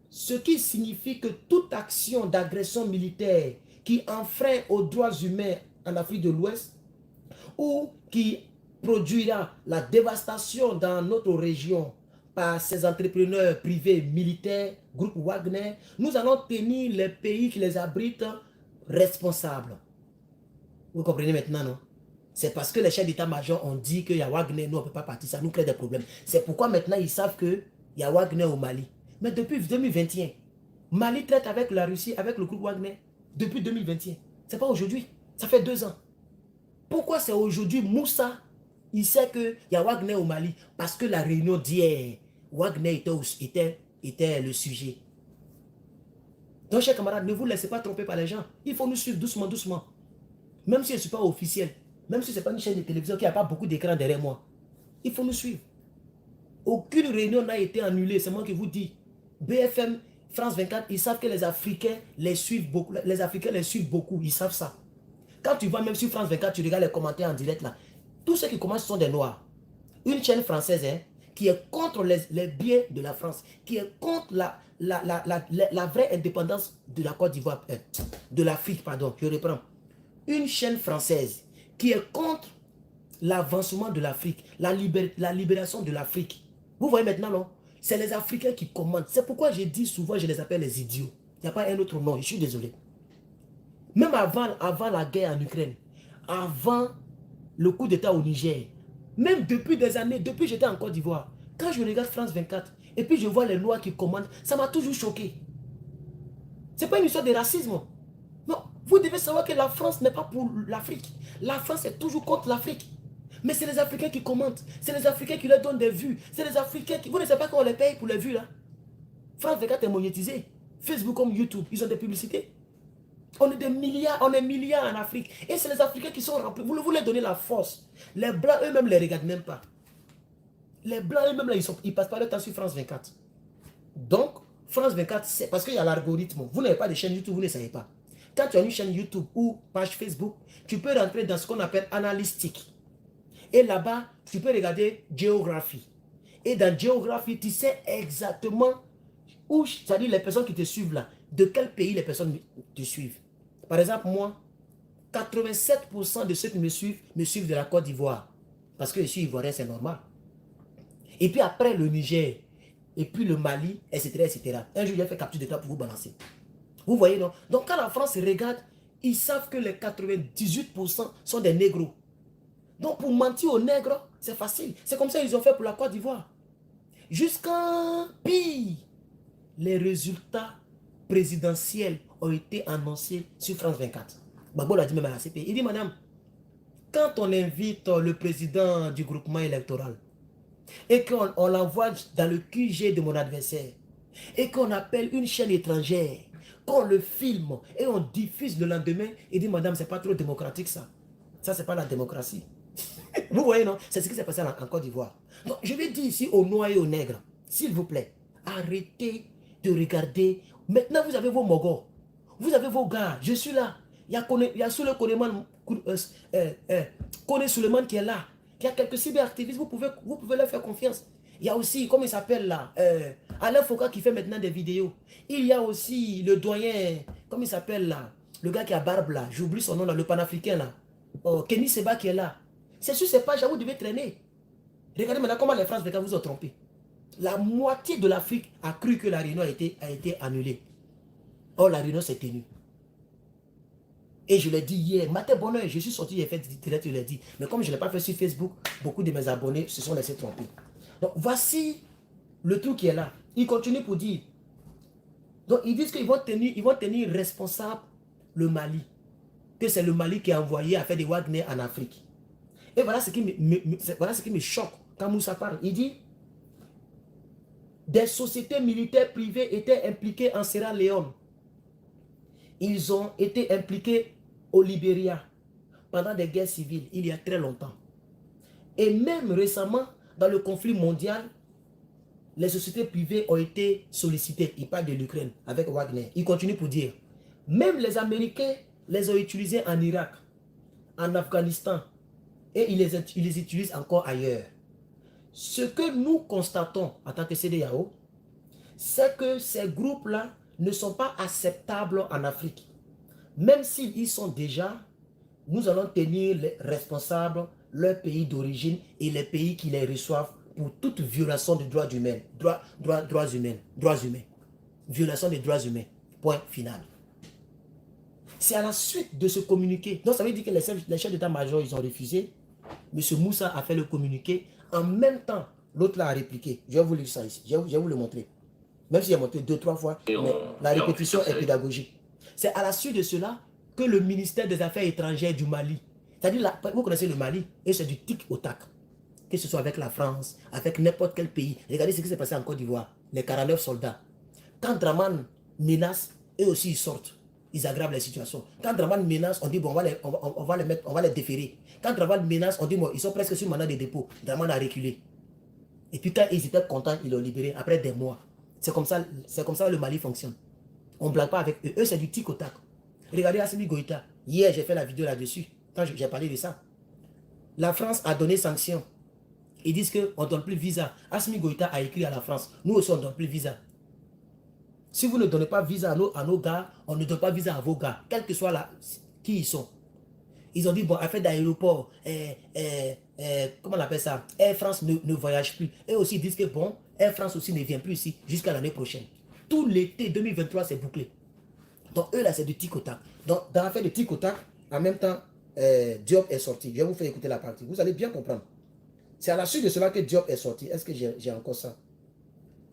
Ce qui signifie que toute action d'agression militaire qui enfreint aux droits humains en Afrique de l'Ouest ou qui produira la dévastation dans notre région par ces entrepreneurs privés militaires, groupe Wagner, nous allons tenir les pays qui les abritent responsables. Vous comprenez maintenant, non? C'est parce que les chefs d'état-major ont dit qu'il y a Wagner, nous on ne peut pas partir, ça nous crée des problèmes. C'est pourquoi maintenant ils savent qu'il y a Wagner au Mali. Mais depuis 2021, Mali traite avec la Russie, avec le groupe Wagner, depuis 2021. Ce n'est pas aujourd'hui, ça fait 2 ans. Pourquoi c'est aujourd'hui Moussa, il sait qu'il y a Wagner au Mali? Parce que la réunion d'hier, Wagner était le sujet. Donc, chers camarades, ne vous laissez pas tromper par les gens. Il faut nous suivre doucement, doucement. Même si je ne suis pas officiel, même si ce n'est pas une chaîne de télévision qui n'a pas beaucoup d'écran derrière moi, il faut nous suivre. Aucune réunion n'a été annulée, c'est moi qui vous dis. BFM, France 24, ils savent que les Africains les suivent beaucoup. Les Africains les suivent beaucoup, ils savent ça. Quand tu vas même sur France 24, tu regardes les commentaires en direct là. Tous ceux qui commencent sont des Noirs. Une chaîne française qui est contre les biens de la France, qui est contre la vraie indépendance de la Côte d'Ivoire, de l'Afrique, pardon, je reprends. Une chaîne française qui est contre l'avancement de l'Afrique, la libération de l'Afrique. Vous voyez maintenant, non? C'est les Africains qui commandent. C'est pourquoi je dis souvent, je les appelle les idiots. Il n'y a pas un autre nom, je suis désolé. Même avant la guerre en Ukraine, avant le coup d'État au Niger, même depuis des années, depuis que j'étais en Côte d'Ivoire, quand je regarde France 24, et puis je vois les Noirs qui commandent, ça m'a toujours choqué. Ce n'est pas une histoire de racisme. Non, vous devez savoir que la France n'est pas pour l'Afrique. La France est toujours contre l'Afrique. Mais c'est les Africains qui commentent. C'est les Africains qui leur donnent des vues. C'est les Africains qui... Vous ne savez pas qu'on les paye pour les vues là. France 24 est monétisé. Facebook comme YouTube, ils ont des publicités. On est des milliards, on est milliards en Afrique. Et c'est les Africains qui sont remplis. Vous voulez donner la force. Les Blancs eux-mêmes ne les regardent même pas. Les Blancs eux-mêmes, là, ils passent pas le temps sur France 24. Donc, France 24, c'est parce qu'il y a l'algorithme. Vous n'avez pas de chaîne YouTube, vous ne savez pas. Quand tu as une chaîne YouTube ou page Facebook, tu peux rentrer dans ce qu'on appelle analytique. Et là-bas, tu peux regarder géographie. Et dans géographie, tu sais exactement où, c'est-à-dire les personnes qui te suivent là, de quel pays les personnes te suivent. Par exemple, moi, 87% de ceux qui me suivent de la Côte d'Ivoire. Parce que je suis ivoirien, c'est normal. Et puis après, le Niger, et puis le Mali, etc., etc. Un jour, j'ai fait capture d'état pour vous balancer. Vous voyez, non? Donc, quand la France regarde, ils savent que les 98% sont des négros. Donc, pour mentir aux nègres, c'est facile. C'est comme ça qu'ils ont fait pour la Côte d'Ivoire. Jusqu'en pire, les résultats présidentiels ont été annoncés sur France 24. Gbagbo l'a dit même à la CPI. Il dit, madame, quand on invite le président du groupement électoral et qu'on l'envoie dans le QG de mon adversaire et qu'on appelle une chaîne étrangère, qu'on le filme et on diffuse le lendemain, il dit, madame, c'est pas trop démocratique ça. Ça, c'est pas la démocratie. Vous voyez, non? C'est ce qui s'est passé en Côte d'Ivoire. Donc, je vais dire ici aux Noirs et aux Nègres, s'il vous plaît, arrêtez de regarder. Maintenant, vous avez vos mogos. Vous avez vos gars. Je suis là. Il y a Soule Kone Suleiman qui est là. Il y a quelques cyberactivistes. Vous pouvez leur faire confiance. Il y a aussi, comment il s'appelle là, Alain Foucault qui fait maintenant des vidéos. Il y a aussi le doyen, comment il s'appelle là, le gars qui a barbe là, j'oublie son nom là, le panafricain là. Kenny Seba qui est là. C'est sur ces pages, vous devez traîner. Regardez maintenant comment les Français vous ont trompé. La moitié de l'Afrique a cru que la réunion a été annulée. Or, la réunion s'est tenue. Et je l'ai dit hier, matin bonheur, je suis sorti, j'ai fait direct, je l'ai dit. Mais comme je ne l'ai pas fait sur Facebook, beaucoup de mes abonnés se sont laissés tromper. Donc, voici le truc qui est là. Ils continuent pour dire. Donc, ils disent qu'ils vont tenir responsable le Mali. Que c'est le Mali qui a envoyé à faire des Wagner en Afrique. Et voilà ce qui me choque quand Moussa parle. Il dit, des sociétés militaires privées étaient impliquées en Sierra Leone. Ils ont été impliqués au Libéria pendant des guerres civiles, il y a très longtemps. Et même récemment, dans le conflit mondial, les sociétés privées ont été sollicitées. Il parle de l'Ukraine avec Wagner. Il continue pour dire, même les Américains les ont utilisés en Irak, en Afghanistan, et ils les utilisent encore ailleurs. Ce que nous constatons en tant que CEDEAO, c'est que ces groupes-là ne sont pas acceptables en Afrique. Même s'ils sont déjà, nous allons tenir les responsables, leur pays d'origine et les pays qui les reçoivent pour toute violation des droits humains. Droits humains. Violation des droits humains. Point final. C'est à la suite de ce communiqué. Donc ça veut dire que les chefs d'état-major, ils ont refusé. M. Moussa a fait le communiqué. En même temps, l'autre l'a répliqué. Je vais vous lire ça ici. Je vais vous le montrer. Même si j'ai montré 2-3 fois, mais la répétition est pédagogique. C'est à la suite de cela que le ministère des Affaires étrangères du Mali, c'est-à-dire, vous connaissez le Mali, et c'est du tic au tac. Que ce soit avec la France, avec n'importe quel pays. Regardez ce qui s'est passé en Côte d'Ivoire. Les 49 soldats. Quand Draman menace, eux aussi ils sortent. Ils aggravent la situation. Quand Draman menace, on dit bon, on va les déférer. Quand Draman menace, on dit bon, ils sont presque sur mandat de dépôt. Draman a reculé. Et puis quand ils étaient contents, ils l'ont libéré après des mois. C'est comme ça le Mali fonctionne. On ne blague pas avec eux. Eux, c'est du tic au tac. Regardez Assimi Goïta. Hier, j'ai fait la vidéo là-dessus. Quand j'ai parlé de ça. La France a donné sanction. Ils disent qu'on ne donne plus de visa. Assimi Goïta a écrit à la France. Nous aussi, on ne donne plus de visa. Si vous ne donnez pas visa à nos gars, on ne donne pas visa à vos gars. Quel que soit qui ils sont. Ils ont dit, bon, affaire d'aéroport, comment on appelle ça? Air France ne voyage plus. Et aussi, ils disent que bon, Air France aussi ne vient plus ici jusqu'à l'année prochaine. Tout l'été 2023, c'est bouclé. Donc, eux, là, c'est du tic au tac. Donc, dans l'affaire de tic au tac, en même temps, Diop est sorti. Je vais vous faire écouter la partie. Vous allez bien comprendre. C'est à la suite de cela que Diop est sorti. Est-ce que j'ai encore ça?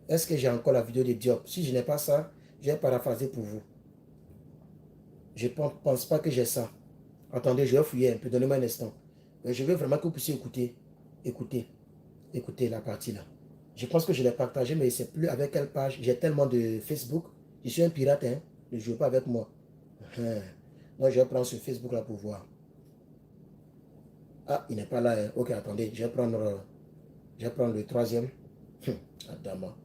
Est-ce que j'ai encore la vidéo de Diop? Si je n'ai pas ça, je vais paraphraser pour vous. Je ne pense pas que j'ai ça. Attendez, je vais fouiller un peu. Donnez-moi un instant. Je veux vraiment que vous puissiez écouter la partie là. Je pense que je l'ai partagé, mais je ne sais plus avec quelle page. J'ai tellement de Facebook. Je suis un pirate, hein. Ne jouez pas avec moi. Donc, je vais prendre ce Facebook là pour voir. Ah, il n'est pas là. Hein. Ok, attendez. Je vais prendre le troisième. Adama.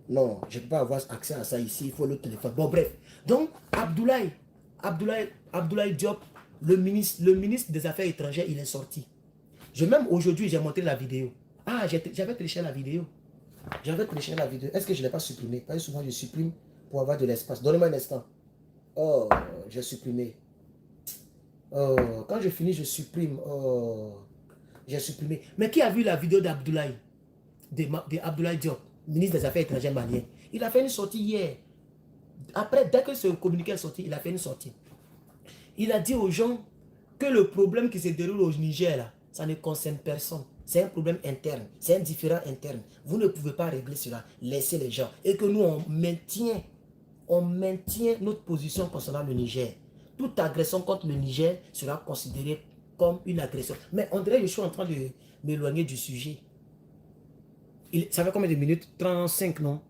Non, je ne peux pas avoir accès à ça ici. Il faut le téléphone. Bon, bref. Donc, Abdoulaye Diop, le ministre des Affaires étrangères, il est sorti. Même aujourd'hui, j'ai montré la vidéo. Ah, j'avais téléchargé la vidéo. Est-ce que je ne l'ai pas supprimé? Parce que souvent, je supprime pour avoir de l'espace. Donnez-moi un instant. Oh, j'ai supprimé. Oh, quand je finis, je supprime. Oh, j'ai supprimé. Mais qui a vu la vidéo d'Abdoulaye, de Abdoulaye Diop, ministre des Affaires étrangères malien? Il a fait une sortie hier. Après, dès que ce communiqué est sorti, il a fait une sortie. Il a dit aux gens que le problème qui se déroule au Niger, là, ça ne concerne personne. C'est un problème interne. C'est un différend interne. Vous ne pouvez pas régler cela. Laissez les gens. Et que nous, on maintient notre position concernant le Niger. Toute agression contre le Niger sera considérée comme une agression. Mais on dirait que je suis en train de m'éloigner du sujet. Ça fait combien de minutes? 35, non?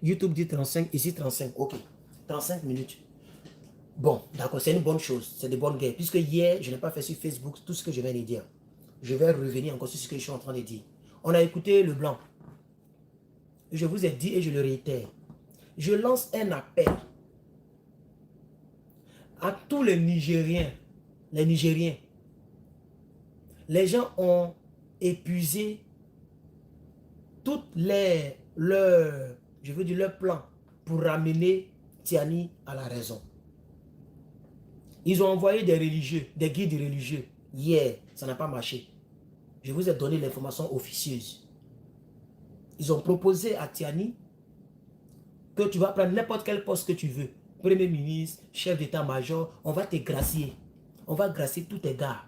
YouTube dit 35, ici 35. Ok. 35 minutes. Bon, d'accord, c'est une bonne chose. C'est de bonnes guerres. Puisque hier, je n'ai pas fait sur Facebook tout ce que je viens de dire. Je vais revenir encore sur ce que je suis en train de dire. On a écouté le blanc. Je vous ai dit et je le réitère. Je lance un appel à tous les Nigériens. Les Nigériens. Les gens ont épuisé toutes leur plan pour ramener Tiani à la raison. Ils ont envoyé des religieux, des guides religieux. Hier, ça n'a pas marché. Je vous ai donné l'information officieuse. Ils ont proposé à Tiani que tu vas prendre n'importe quel poste que tu veux. Premier ministre, chef d'état-major, on va te gracier. On va gracier tous tes gars.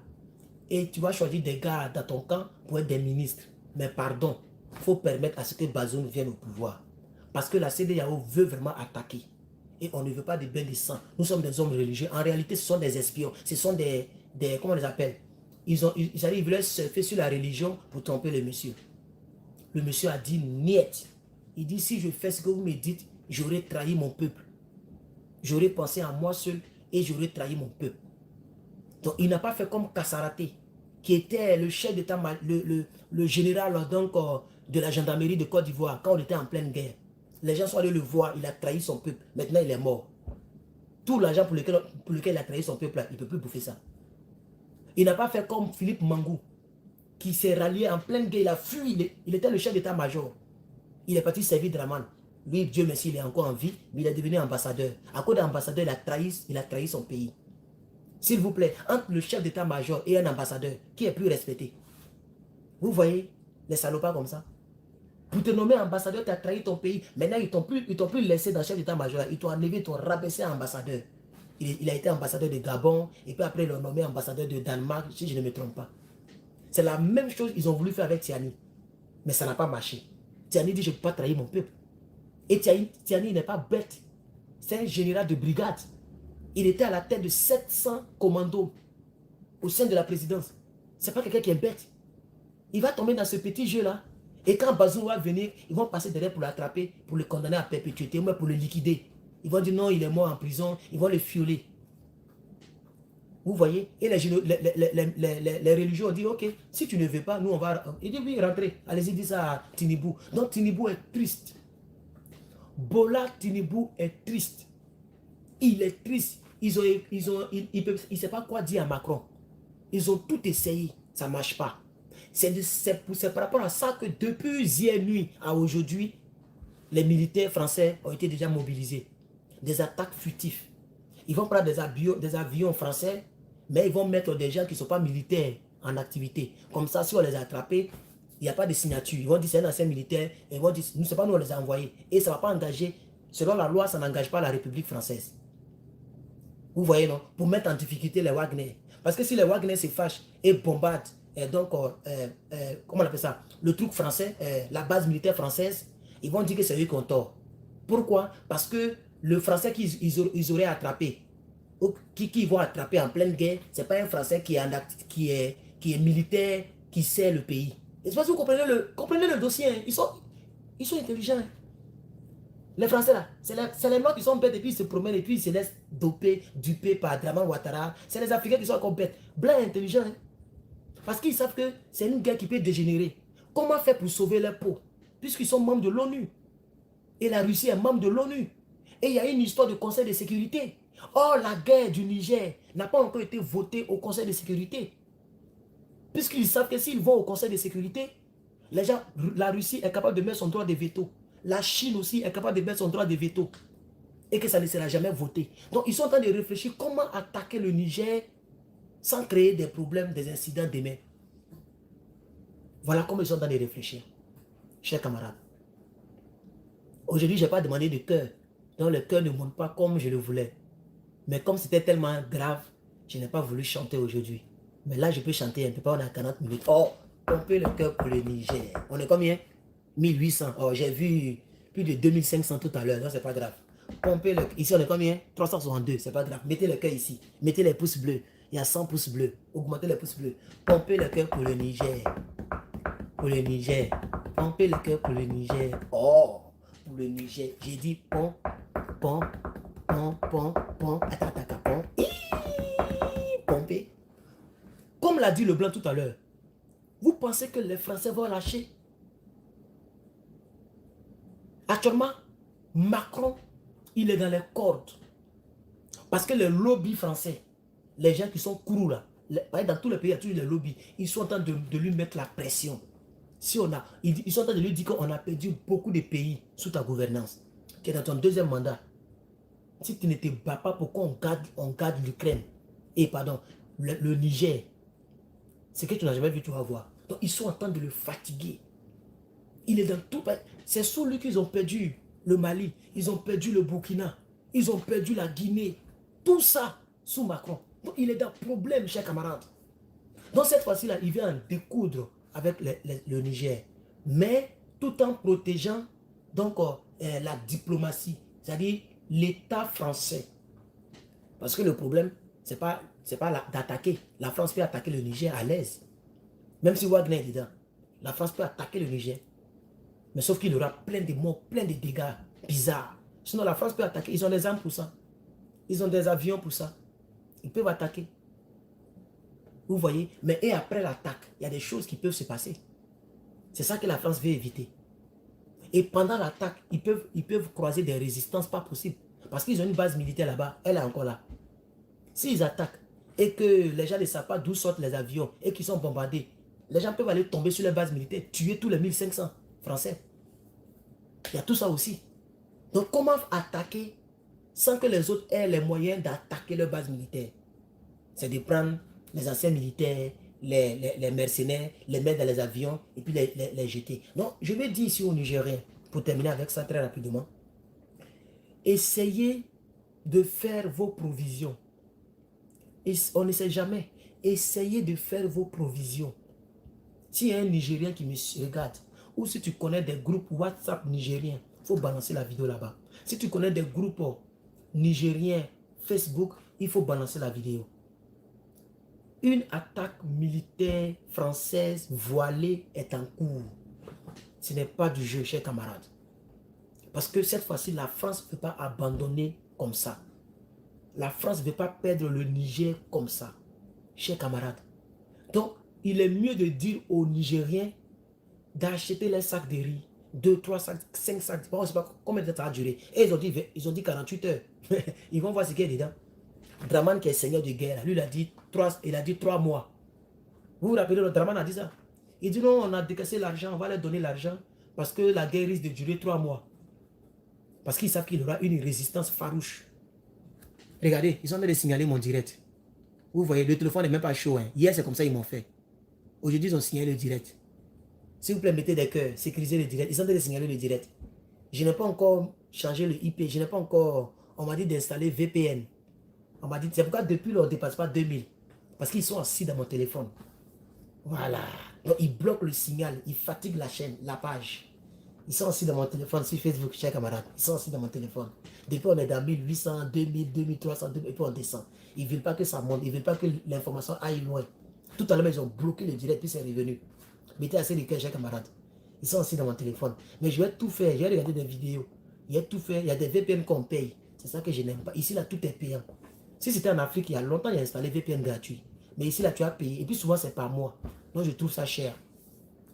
Et tu vas choisir des gars dans ton camp pour être des ministres. Mais pardon, il faut permettre à ce que Bazoum vienne au pouvoir. Parce que la CEDEAO veut vraiment attaquer. Et on ne veut pas de bains de sang. Nous sommes des hommes religieux. En réalité, ce sont des espions. Ce sont comment on les appelle? Ils voulaient surfer sur la religion pour tromper le monsieur. Le monsieur a dit niet. Il dit, si je fais ce que vous me dites, j'aurais trahi mon peuple. J'aurais pensé à moi seul et j'aurais trahi mon peuple. Donc, il n'a pas fait comme Kassaraté, qui était le chef d'État, le général donc, de la gendarmerie de Côte d'Ivoire, quand on était en pleine guerre. Les gens sont allés le voir, il a trahi son peuple. Maintenant, il est mort. Tout l'argent pour lequel il a trahi son peuple, il ne peut plus bouffer ça. Il n'a pas fait comme Philippe Mangou, qui s'est rallié en pleine guerre, il a fui, il était le chef d'état-major. Il est parti servir Draman. Lui, Dieu merci, il est encore en vie, mais il est devenu ambassadeur. À cause d'ambassadeur, il a trahi son pays. S'il vous plaît, entre le chef d'état-major et un ambassadeur, qui est plus respecté? Vous voyez les salopards comme ça? Pour te nommer ambassadeur, tu as trahi ton pays. Maintenant, ils t'ont plus laissé dans le chef d'état-major. Ils t'ont enlevé, ils t'ont rabaissé à ambassadeur. Il a été ambassadeur de Gabon, et puis après, ils l'ont nommé ambassadeur de Danemark, si je ne me trompe pas. C'est la même chose qu'ils ont voulu faire avec Tiani. Mais ça n'a pas marché. Tiani dit, je ne peux pas trahir mon peuple. Et Tiani n'est pas bête. C'est un général de brigade. Il était à la tête de 700 commandos au sein de la présidence. Ce n'est pas quelqu'un qui est bête. Il va tomber dans ce petit jeu-là. Et quand Bazoum va venir, ils vont passer derrière pour l'attraper, pour le condamner à perpétuité, ou pour le liquider. Ils vont dire non, il est mort en prison, ils vont le fioler. Vous voyez? Et les religieux ont dit, ok, si tu ne veux pas, nous on va... Il dit, oui, rentrez. Allez-y, dis ça à Tinibou. Donc Tinibou est triste. Bola Tinibou est triste. Il est triste. Il ne sait pas quoi dire à Macron. Ils ont tout essayé. Ça ne marche pas. C'est par rapport à ça que depuis hier nuit à aujourd'hui, les militaires français ont été déjà mobilisés. Des attaques furtives. Ils vont prendre des avions français, mais ils vont mettre des gens qui ne sont pas militaires en activité. Comme ça, si on les a attrapés, il n'y a pas de signature. Ils vont dire c'est un ancien militaire, et ils vont dire, nous ne sais pas, nous on les a envoyés. Et ça ne va pas engager, selon la loi, ça n'engage pas la République française. Vous voyez, non? Pour mettre en difficulté les Wagner. Parce que si les Wagner se fâchent et bombardent, donc, comment on appelle ça? Le truc français, la base militaire française, ils vont dire que c'est eux qui ont tort. Pourquoi? Parce que le français qu'ils auraient attrapé, ou qui vont attraper en pleine guerre, ce n'est pas un français qui est militaire, qui sert le pays. Et c'est parce que vous comprenez le dossier. Hein. Ils sont intelligents. Hein. Les Français là, c'est les Noirs qui sont bêtes et puis ils se promènent et puis ils se laissent duper par Draman Ouattara. C'est les Africains qui sont encore bêtes. Blancs intelligents. Hein. Parce qu'ils savent que c'est une guerre qui peut dégénérer. Comment faire pour sauver leur peau? Puisqu'ils sont membres de l'ONU. Et la Russie est membre de l'ONU. Et il y a une histoire de Conseil de sécurité. Or, la guerre du Niger n'a pas encore été votée au Conseil de sécurité. Puisqu'ils savent que s'ils vont au Conseil de sécurité, la Russie est capable de mettre son droit de veto. La Chine aussi est capable de mettre son droit de veto. et que ça ne sera jamais voté. Donc, ils sont en train de réfléchir comment attaquer le Niger sans créer des problèmes, des incidents demain. Voilà comment ils sont en train de réfléchir, chers camarades. Aujourd'hui, je n'ai pas demandé de cœur. Donc, le cœur ne monte pas comme je le voulais. Mais comme c'était tellement grave, je n'ai pas voulu chanter aujourd'hui. Mais là, je peux chanter un peu, pas on a 40 minutes. Oh, pomper le cœur pour le Niger. On est combien? 1800. Oh, j'ai vu plus de 2500 tout à l'heure. Non, c'est pas grave. Pomper le... Ici, on est combien? 362. C'est pas grave. Mettez le cœur ici. Mettez les pouces bleus. Il y a 100 pouces bleus. Augmentez les pouces bleus. Pomper le cœur pour le Niger. Pour le Niger. Pomper le cœur pour le Niger. Oh, pour le Niger. J'ai dit pom, pom, pom, pom, pom. Attends, pom. Pomper. Comme l'a dit le blanc tout à l'heure, vous pensez que les Français vont lâcher? Actuellement, Macron, il est dans les cordes. Parce que les lobbies français, les gens qui sont courus là, dans tous les pays, il y a toujours les lobbies, ils sont en train de lui mettre la pression. Si ils sont en train de lui dire qu'on a perdu beaucoup de pays sous ta gouvernance, qui est dans ton deuxième mandat. Si tu ne te bats pas pour qu'on garde l'Ukraine, et pardon, le Niger, c'est que tu n'as jamais vu, tu vas voir. Donc ils sont en train de le fatiguer. Il est dans tout. C'est sous lui qu'ils ont perdu le Mali, ils ont perdu le Burkina, ils ont perdu la Guinée. Tout ça sous Macron. Donc il est dans problème, chers camarades. Donc cette fois-ci-là, il vient en découdre avec le Niger. Mais tout en protégeant donc la diplomatie, c'est-à-dire l'État français. Parce que le problème, c'est pas d'attaquer. La France peut attaquer le Niger à l'aise. Même si Wagner est dedans. La France peut attaquer le Niger. Mais sauf qu'il y aura plein de morts, plein de dégâts bizarres. Sinon, la France peut attaquer. Ils ont des armes pour ça. Ils ont des avions pour ça. Ils peuvent attaquer. Vous voyez? Mais et après l'attaque, il y a des choses qui peuvent se passer. C'est ça que la France veut éviter. Et pendant l'attaque, ils peuvent croiser des résistances pas possibles. Parce qu'ils ont une base militaire là-bas. Elle est encore là. S'ils attaquent et que les gens ne savent pas d'où sortent les avions et qu'ils sont bombardés, les gens peuvent aller tomber sur les bases militaires, tuer tous les 1500 Français. Il y a tout ça aussi. Donc comment attaquer sans que les autres aient les moyens d'attaquer leur base militaire? C'est de prendre les anciens militaires, les mercenaires, les mettre dans les avions et puis les jeter. Donc je vais dire ici aux Nigériens, pour terminer avec ça très rapidement, essayez de faire vos provisions. Et on ne sait jamais. Essayez de faire vos provisions. S'il y a un Nigérien qui me regarde, ou si tu connais des groupes WhatsApp nigériens, il faut balancer la vidéo là-bas. Si tu connais des groupes nigériens Facebook, il faut balancer la vidéo. Une attaque militaire française voilée est en cours. Ce n'est pas du jeu, chers camarades. Parce que cette fois-ci, la France ne peut pas abandonner comme ça. La France ne veut pas perdre le Niger comme ça, chers camarades. Donc, il est mieux de dire aux Nigériens d'acheter les sacs de riz, 2, 3 sacs, 5 sacs, je ne sais pas combien de temps ça a duré. Et ils ont dit 48 heures. Ils vont voir ce qu'il y a dedans. Draman qui est seigneur de guerre, lui il a dit 3 mois. Vous vous rappelez, le Draman a dit ça. Il dit non, on a décaissé l'argent, on va leur donner l'argent parce que la guerre risque de durer 3 mois. Parce qu'ils savent qu'il y aura une résistance farouche. Regardez, ils sont en train de signaler mon direct. Vous voyez, le téléphone n'est même pas chaud. Hein. Hier, c'est comme ça ils m'ont fait. Aujourd'hui, ils ont signalé le direct. S'il vous plaît, mettez des cœurs, sécurisez le direct. Ils sont en train de signaler le direct. Je n'ai pas encore changé le IP. Je n'ai pas encore... On m'a dit d'installer VPN. On m'a dit... C'est pourquoi depuis, on ne dépasse pas 2000. Parce qu'ils sont assis dans mon téléphone. Voilà. Donc, ils bloquent le signal. Ils fatiguent la chaîne, la page. Ils sont assis dans mon téléphone sur Facebook, chers camarades. Ils sont assis dans mon téléphone. Depuis, on est dans 1800, 2000, 2300, et puis on descend. Ils ne veulent pas que ça monte. Ils ne veulent pas que l'information aille loin. Tout à l'heure, ils ont bloqué le direct, puis c'est revenu. Mettez assez de cœur, chers camarades. Ils sont assis dans mon téléphone. Mais je vais tout faire. Je vais regarder des vidéos. Il y a tout fait. Il y a des VPN qu'on paye. C'est ça que je n'aime pas. Ici, là, tout est payant. Si c'était en Afrique, il y a longtemps, il y a installé VPN gratuit. Mais ici, là, tu as payé. Et puis souvent, c'est par mois. Donc, je trouve ça cher.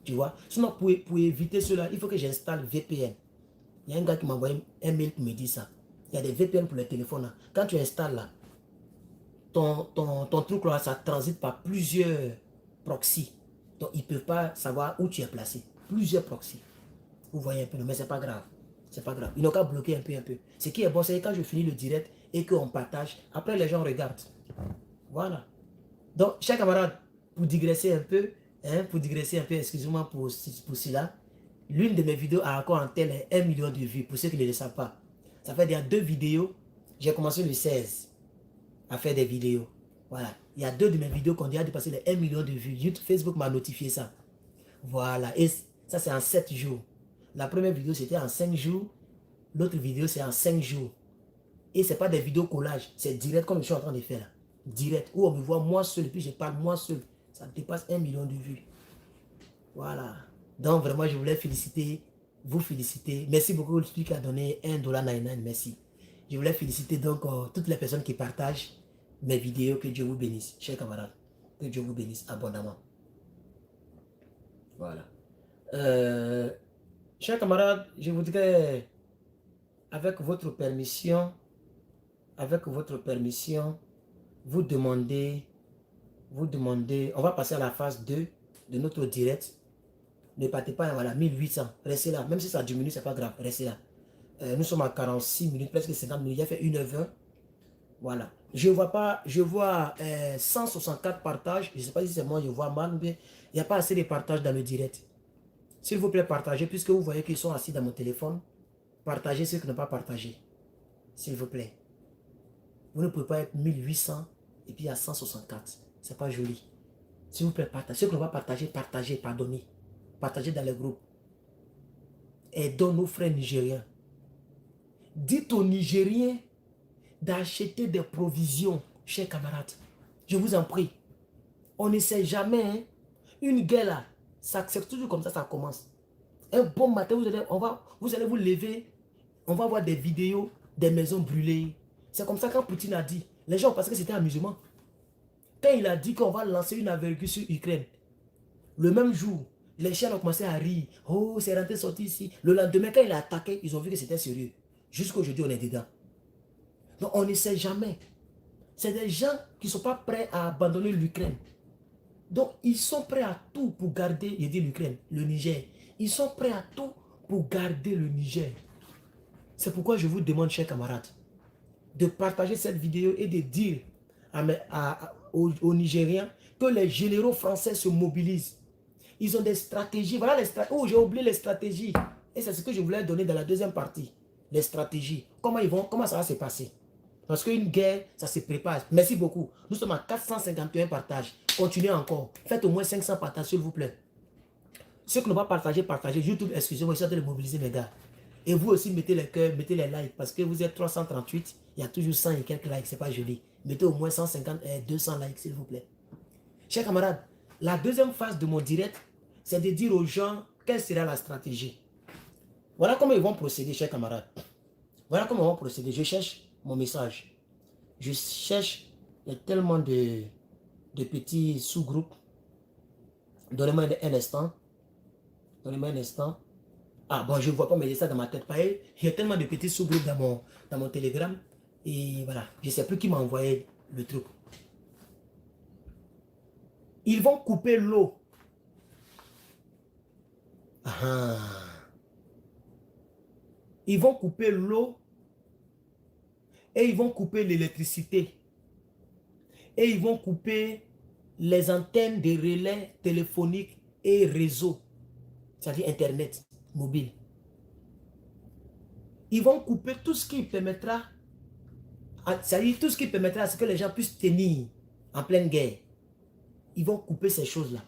Tu vois? Sinon, pour éviter cela, il faut que j'installe VPN. Il y a un gars qui m'a envoyé un mail qui me dit ça. Il y a des VPN pour les téléphones. Là. Quand tu installes là, ton truc là, ça transite par plusieurs proxys. Donc, ils ne peuvent pas savoir où tu es placé. Plusieurs proxys. Vous voyez un peu, mais ce n'est pas grave. C'est pas grave. Ils n'ont qu'à bloquer un peu, un peu. Ce qui est bon, c'est quand je finis le direct et qu'on partage, après les gens regardent. Voilà. Donc, chers camarades, pour digresser un peu, excusez-moi pour cela, l'une de mes vidéos a encore en telle 1 million de vues, pour ceux qui ne le savent pas. Ça fait il y a 2 vidéos, j'ai commencé le 16 à faire des vidéos. Voilà. Il y a 2 de mes vidéos qui ont déjà dépassé les 1 million de vues. YouTube, Facebook m'a notifié ça. Voilà. Et ça, c'est en 7 jours. La première vidéo, c'était en 5 jours. L'autre vidéo, c'est en 5 jours. Et ce n'est pas des vidéos collages. C'est direct comme je suis en train de faire là. Direct. Où on me voit moi seul. Et puis je parle moi seul. Ça dépasse 1 million de vues. Voilà. Donc vraiment, je voulais vous féliciter. Merci beaucoup celui qui a donné $1.99. Merci. Je voulais féliciter donc toutes les personnes qui partagent mes vidéos. Que Dieu vous bénisse, chers camarades. Que Dieu vous bénisse abondamment. Voilà. Chers camarades, je voudrais, avec votre permission, vous demander, on va passer à la phase 2 de notre direct. Ne partez pas, voilà, 1800, restez là. Même si ça diminue, c'est pas grave, restez là. Nous sommes à 46 minutes, presque 50 minutes. J'ai fait 1h20. Voilà. Je vois 164 partages. Je ne sais pas si c'est moi, je vois mal, mais il n'y a pas assez de partages dans le direct. S'il vous plaît, partagez, puisque vous voyez qu'ils sont assis dans mon téléphone. Partagez ceux qui n'ont pas partagé. S'il vous plaît. Vous ne pouvez pas être 1800 et puis il y a 164. C'est pas joli. S'il vous plaît, partagez. Ceux qui n'ont pas partagé, partagez, pardonnez. Partagez dans les groupes. Aidons nos frères nigériens. Dites aux Nigériens d'acheter des provisions, chers camarades. Je vous en prie. On ne sait jamais. Hein? Une guerre là, c'est toujours comme ça commence. Un bon matin, vous allez vous lever. On va voir des vidéos, des maisons brûlées. C'est comme ça quand Poutine a dit. Les gens pensaient que c'était amusement. Quand il a dit qu'on va lancer une avergure sur Ukraine, le même jour, les chiens ont commencé à rire. Oh, c'est rentré sorti ici. Le lendemain, quand il a attaqué, ils ont vu que c'était sérieux. Jusqu'aujourd'hui, on est dedans. Donc, on ne sait jamais. C'est des gens qui ne sont pas prêts à abandonner l'Ukraine. Donc, ils sont prêts à tout pour garder, je dis l'Ukraine, le Niger. Ils sont prêts à tout pour garder le Niger. C'est pourquoi je vous demande, chers camarades, de partager cette vidéo et de dire aux Nigériens que les généraux français se mobilisent. Ils ont des stratégies. Voilà les stratégies. Oh, j'ai oublié les stratégies. Et c'est ce que je voulais donner dans la deuxième partie. Les stratégies. Comment ça va se passer? Parce qu'une guerre, ça se prépare. Merci beaucoup. Nous sommes à 451 partages. Continuez encore. Faites au moins 500 partages, s'il vous plaît. Ceux qui n'ont pas partagé, partagez. YouTube, excusez-moi, je suis en train de mobiliser mes gars. Et vous aussi, mettez les cœurs, mettez les likes. Parce que vous êtes 338. Il y a toujours 100 et quelques likes. C'est pas joli. Mettez au moins 150 et 200 likes, s'il vous plaît. Chers camarades, la deuxième phase de mon direct, c'est de dire aux gens quelle sera la stratégie. Voilà comment ils vont procéder, chers camarades. Voilà comment ils vont procéder. Je cherche mon message. Je cherche, il y a tellement de petits sous-groupes. Donnez-moi un instant. Donnez-moi un instant. Ah bon, je ne vois pas, mais j'ai ça dans ma tête. Pareil, il y a tellement de petits sous-groupes dans mon Telegram. Et voilà, je ne sais plus qui m'a envoyé le truc. Ils vont couper l'eau. Ah. Ils vont couper l'eau et ils vont couper l'électricité. Et ils vont couper les antennes de relais téléphoniques et réseaux, c'est-à-dire Internet mobile. Ils vont couper tout ce qui permettra, c'est-à-dire tout ce qui permettra à ce que les gens puissent tenir en pleine guerre. Ils vont couper ces choses-là.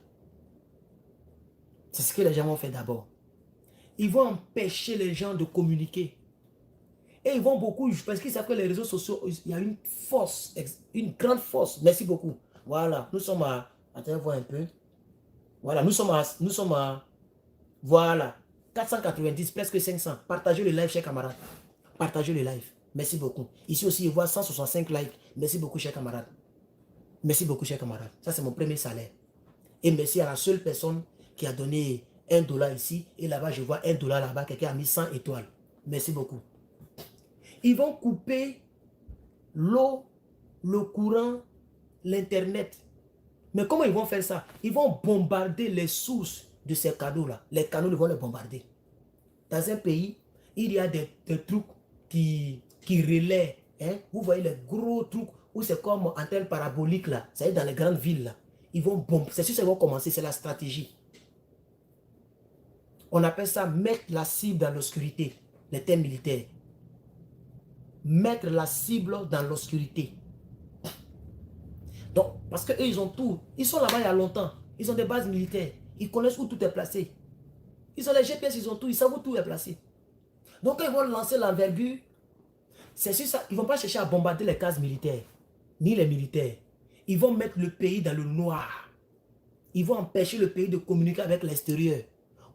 C'est ce que les gens vont faire d'abord. Ils vont empêcher les gens de communiquer. Et ils vont beaucoup, parce qu'ils savent que les réseaux sociaux, il y a une force, une grande force. Merci beaucoup. Voilà, nous sommes à, attendez voir un peu. Voilà, nous sommes à, voilà, 490, presque 500. Partagez le live, chers camarades. Partagez le live. Merci beaucoup. Ici aussi, je vois 165 likes. Merci beaucoup, chers camarades. Merci beaucoup, chers camarades. Ça, c'est mon premier salaire. Et merci à la seule personne qui a donné $1 ici. Et là-bas, je vois $1 là-bas. Quelqu'un a mis 100 étoiles. Merci beaucoup. Ils vont couper l'eau, le courant, l'Internet. Mais comment ils vont faire ça? Ils vont bombarder les sources de ces canaux-là. Les canaux, ils vont les bombarder. Dans un pays, il y a des trucs qui relaient. Hein? Vous voyez les gros trucs où c'est comme antenne parabolique là. Ça y est, dans les grandes villes là. Ils vont bomber. C'est sûr qu'ils vont commencer, c'est la stratégie. On appelle ça mettre la cible dans l'obscurité, les thèmes militaires. Mettre la cible dans l'obscurité. Donc, parce qu'eux, ils ont tout. Ils sont là-bas il y a longtemps. Ils ont des bases militaires. Ils connaissent où tout est placé. Ils ont les GPS, ils ont tout. Ils savent où tout est placé. Donc, quand ils vont lancer l'envergure, c'est sûr ça. Ils ne vont pas chercher à bombarder les cases militaires, ni les militaires. Ils vont mettre le pays dans le noir. Ils vont empêcher le pays de communiquer avec l'extérieur.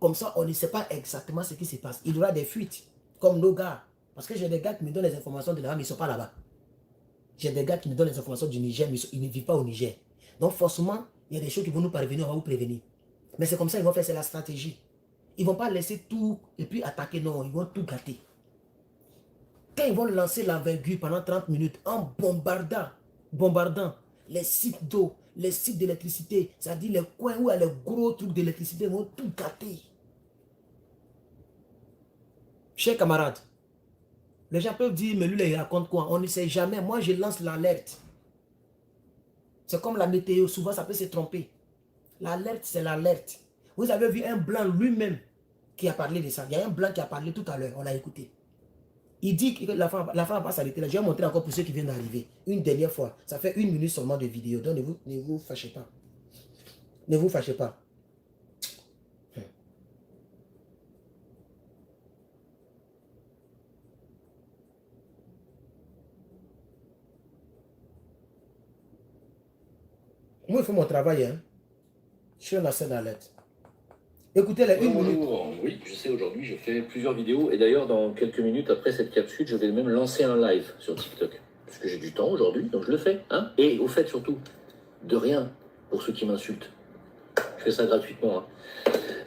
Comme ça, on ne sait pas exactement ce qui se passe. Il y aura des fuites, comme nos gars. Parce que j'ai des gars qui me donnent les informations de là-bas, mais ils ne sont pas là-bas. J'ai des gars qui me donnent les informations du Niger, mais ils ne vivent pas au Niger. Donc forcément, il y a des choses qui vont nous parvenir, on va vous prévenir. Mais c'est comme ça qu'ils vont faire, c'est la stratégie. Ils ne vont pas laisser tout et puis attaquer, non, ils vont tout gâter. Quand ils vont lancer l'envergure pendant 30 minutes en bombardant les sites d'eau, les sites d'électricité, c'est-à-dire les coins où il y a les gros trucs d'électricité, ils vont tout gâter. Chers camarades, les gens peuvent dire, mais lui, il raconte quoi? On ne sait jamais. Moi, je lance l'alerte. C'est comme la météo. Souvent, ça peut se tromper. L'alerte, c'est l'alerte. Vous avez vu un blanc lui-même qui a parlé de ça. Il y a un blanc qui a parlé tout à l'heure. On l'a écouté. Il dit que la femme va s'arrêter là. Je vais montrer encore pour ceux qui viennent d'arriver. Une dernière fois. Ça fait 1 minute seulement de vidéo. Donc, ne vous fâchez pas. Ne vous fâchez pas. Moi, il faut mon travail. Hein. Je suis un ancien d'alerte. Écoutez les 1 minute. Oui, je sais, aujourd'hui, je fais plusieurs vidéos. Et d'ailleurs, dans quelques minutes après cette capsule, je vais même lancer un live sur TikTok. Parce que j'ai du temps aujourd'hui, donc je le fais. Hein. Et au fait, surtout, de rien pour ceux qui m'insultent. Je fais ça gratuitement.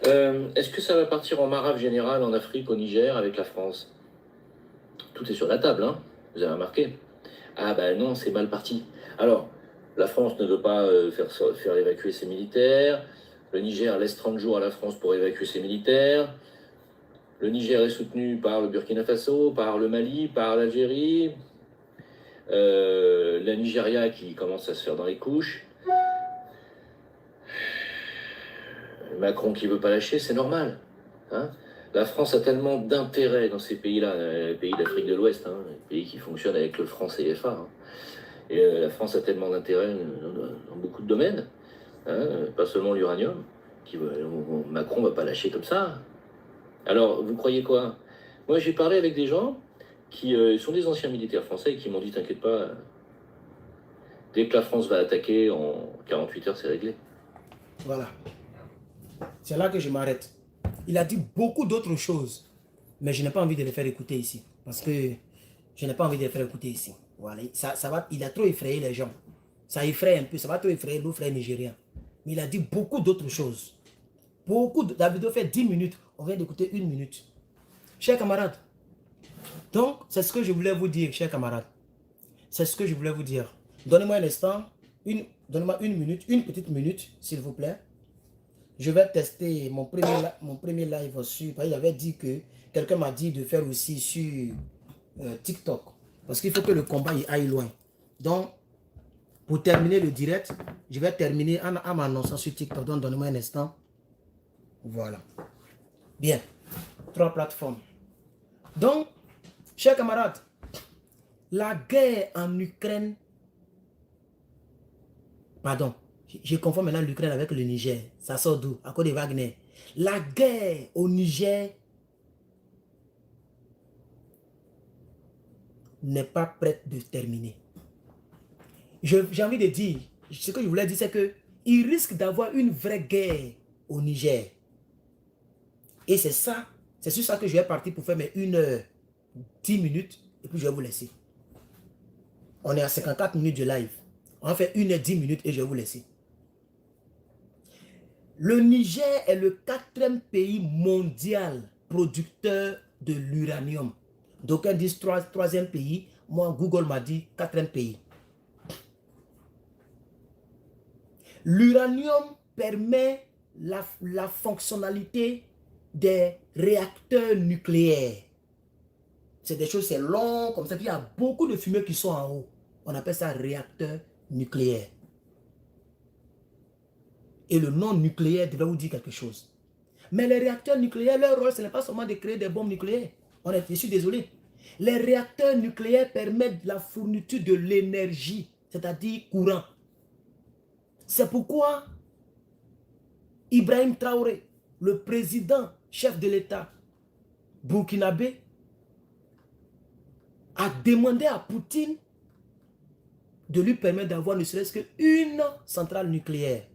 Hein. Est-ce que ça va partir en marave générale en Afrique, au Niger, avec la France? Tout est sur la table, hein. Vous avez remarqué? Ah ben non, c'est mal parti. Alors, la France ne veut pas faire évacuer ses militaires. Le Niger laisse 30 jours à la France pour évacuer ses militaires. Le Niger est soutenu par le Burkina Faso, par le Mali, par l'Algérie. La Nigeria qui commence à se faire dans les couches. Macron qui veut pas lâcher, c'est normal. Hein. La France a tellement d'intérêt dans ces pays-là, les pays d'Afrique de l'Ouest, hein, les pays qui fonctionnent avec le franc CFA. Hein. Et la France a tellement d'intérêt dans beaucoup de domaines, hein, pas seulement l'uranium, Macron ne va pas lâcher comme ça. Alors, vous croyez quoi? Moi, j'ai parlé avec des gens qui sont des anciens militaires français et qui m'ont dit, t'inquiète pas, dès que la France va attaquer, en 48 heures, c'est réglé. Voilà. C'est là que je m'arrête. Il a dit beaucoup d'autres choses, mais je n'ai pas envie de les faire écouter ici. Parce que je n'ai pas envie de les faire écouter ici. Voilà. Il a trop effrayé les gens. Ça effraie un peu, ça va trop effrayer nos frères nigériens. Mais il a dit beaucoup d'autres choses. La vidéo fait 10 minutes. On vient d'écouter 1 minute. Chers camarades, donc c'est ce que je voulais vous dire, chers camarades. C'est ce que je voulais vous dire. Donnez-moi un instant, donnez-moi 1 minute, une petite minute, s'il vous plaît. Je vais tester mon premier live sur... Il avait dit que... Quelqu'un m'a dit de faire aussi sur TikTok. Parce qu'il faut que le combat aille loin. Donc, pour terminer le direct, je vais terminer en m'annonçant sur TikTok. Donc, donnez-moi un instant. Voilà. Bien. 3 plateformes. Donc, chers camarades, la guerre en Ukraine... Pardon. Je confonds maintenant l'Ukraine avec le Niger. Ça sort d'où? À cause de Wagner. La guerre au Niger n'est pas prête de terminer. J'ai envie de dire, ce que je voulais dire, c'est qu'il risque d'avoir une vraie guerre au Niger. Et c'est ça, c'est sur ça que je vais partir pour faire mes 1 heure, 10 minutes, et puis je vais vous laisser. On est à 54 minutes de live. On va faire 1 heure, 10 minutes et je vais vous laisser. Le Niger est le 4e pays mondial producteur de l'uranium. D'aucuns disent 3e pays. Moi, Google m'a dit 4e pays. L'uranium permet la fonctionnalité des réacteurs nucléaires. C'est des choses, c'est long, comme ça. Puis il y a beaucoup de fumées qui sont en haut. On appelle ça réacteur nucléaire. Et le nom nucléaire devrait vous dire quelque chose. Mais les réacteurs nucléaires, leur rôle, ce n'est pas seulement de créer des bombes nucléaires. Je suis désolé. Les réacteurs nucléaires permettent la fourniture de l'énergie, c'est-à-dire courant. C'est pourquoi Ibrahim Traoré, le président, chef de l'État burkinabé, a demandé à Poutine de lui permettre d'avoir ne serait-ce qu'une centrale nucléaire.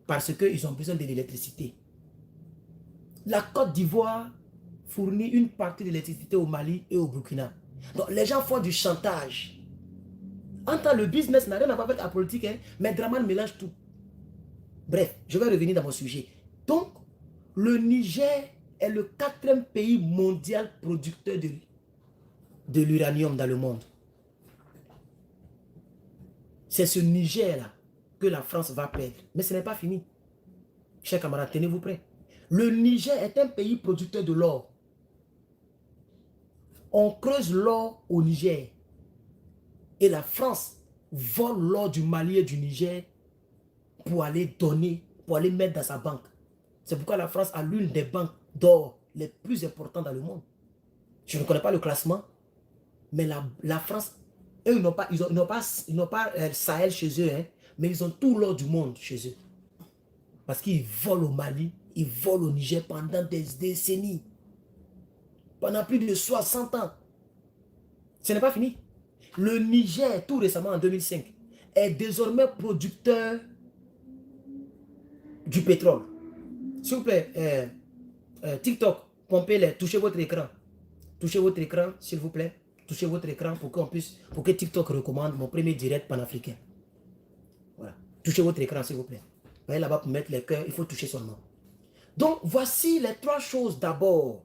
Parce qu'ils ont besoin de l'électricité. La Côte d'Ivoire fournit une partie de l'électricité au Mali et au Burkina. Donc les gens font du chantage. En tant que le business n'a rien à voir avec la politique, hein, mais Draman mélange tout. Bref, je vais revenir dans mon sujet. Donc, le Niger est le 4e pays mondial producteur de l'uranium dans le monde. C'est ce Niger-là que la France va perdre. Mais ce n'est pas fini. Chers camarades, tenez-vous prêts. Le Niger est un pays producteur de l'or. On creuse l'or au Niger. Et la France vole l'or du Mali et du Niger pour aller donner, pour aller mettre dans sa banque. C'est pourquoi la France a l'une des banques d'or les plus importantes dans le monde. Je ne connais pas le classement, mais la France, eux, ils n'ont pas Sahel chez eux, hein, mais ils ont tout l'or du monde chez eux. Parce qu'ils volent au Mali, ils volent au Niger pendant des décennies. Pendant plus de 60 ans. Ce n'est pas fini. Le Niger, tout récemment en 2005, est désormais producteur du pétrole. S'il vous plaît, TikTok, pompez-les, touchez votre écran. Touchez votre écran, s'il vous plaît. Touchez votre écran pour pour que TikTok recommande mon premier direct panafricain. Voilà. Touchez votre écran, s'il vous plaît. Vous voyez là-bas pour mettre les cœurs, il faut toucher seulement. Donc, voici les 3 choses d'abord.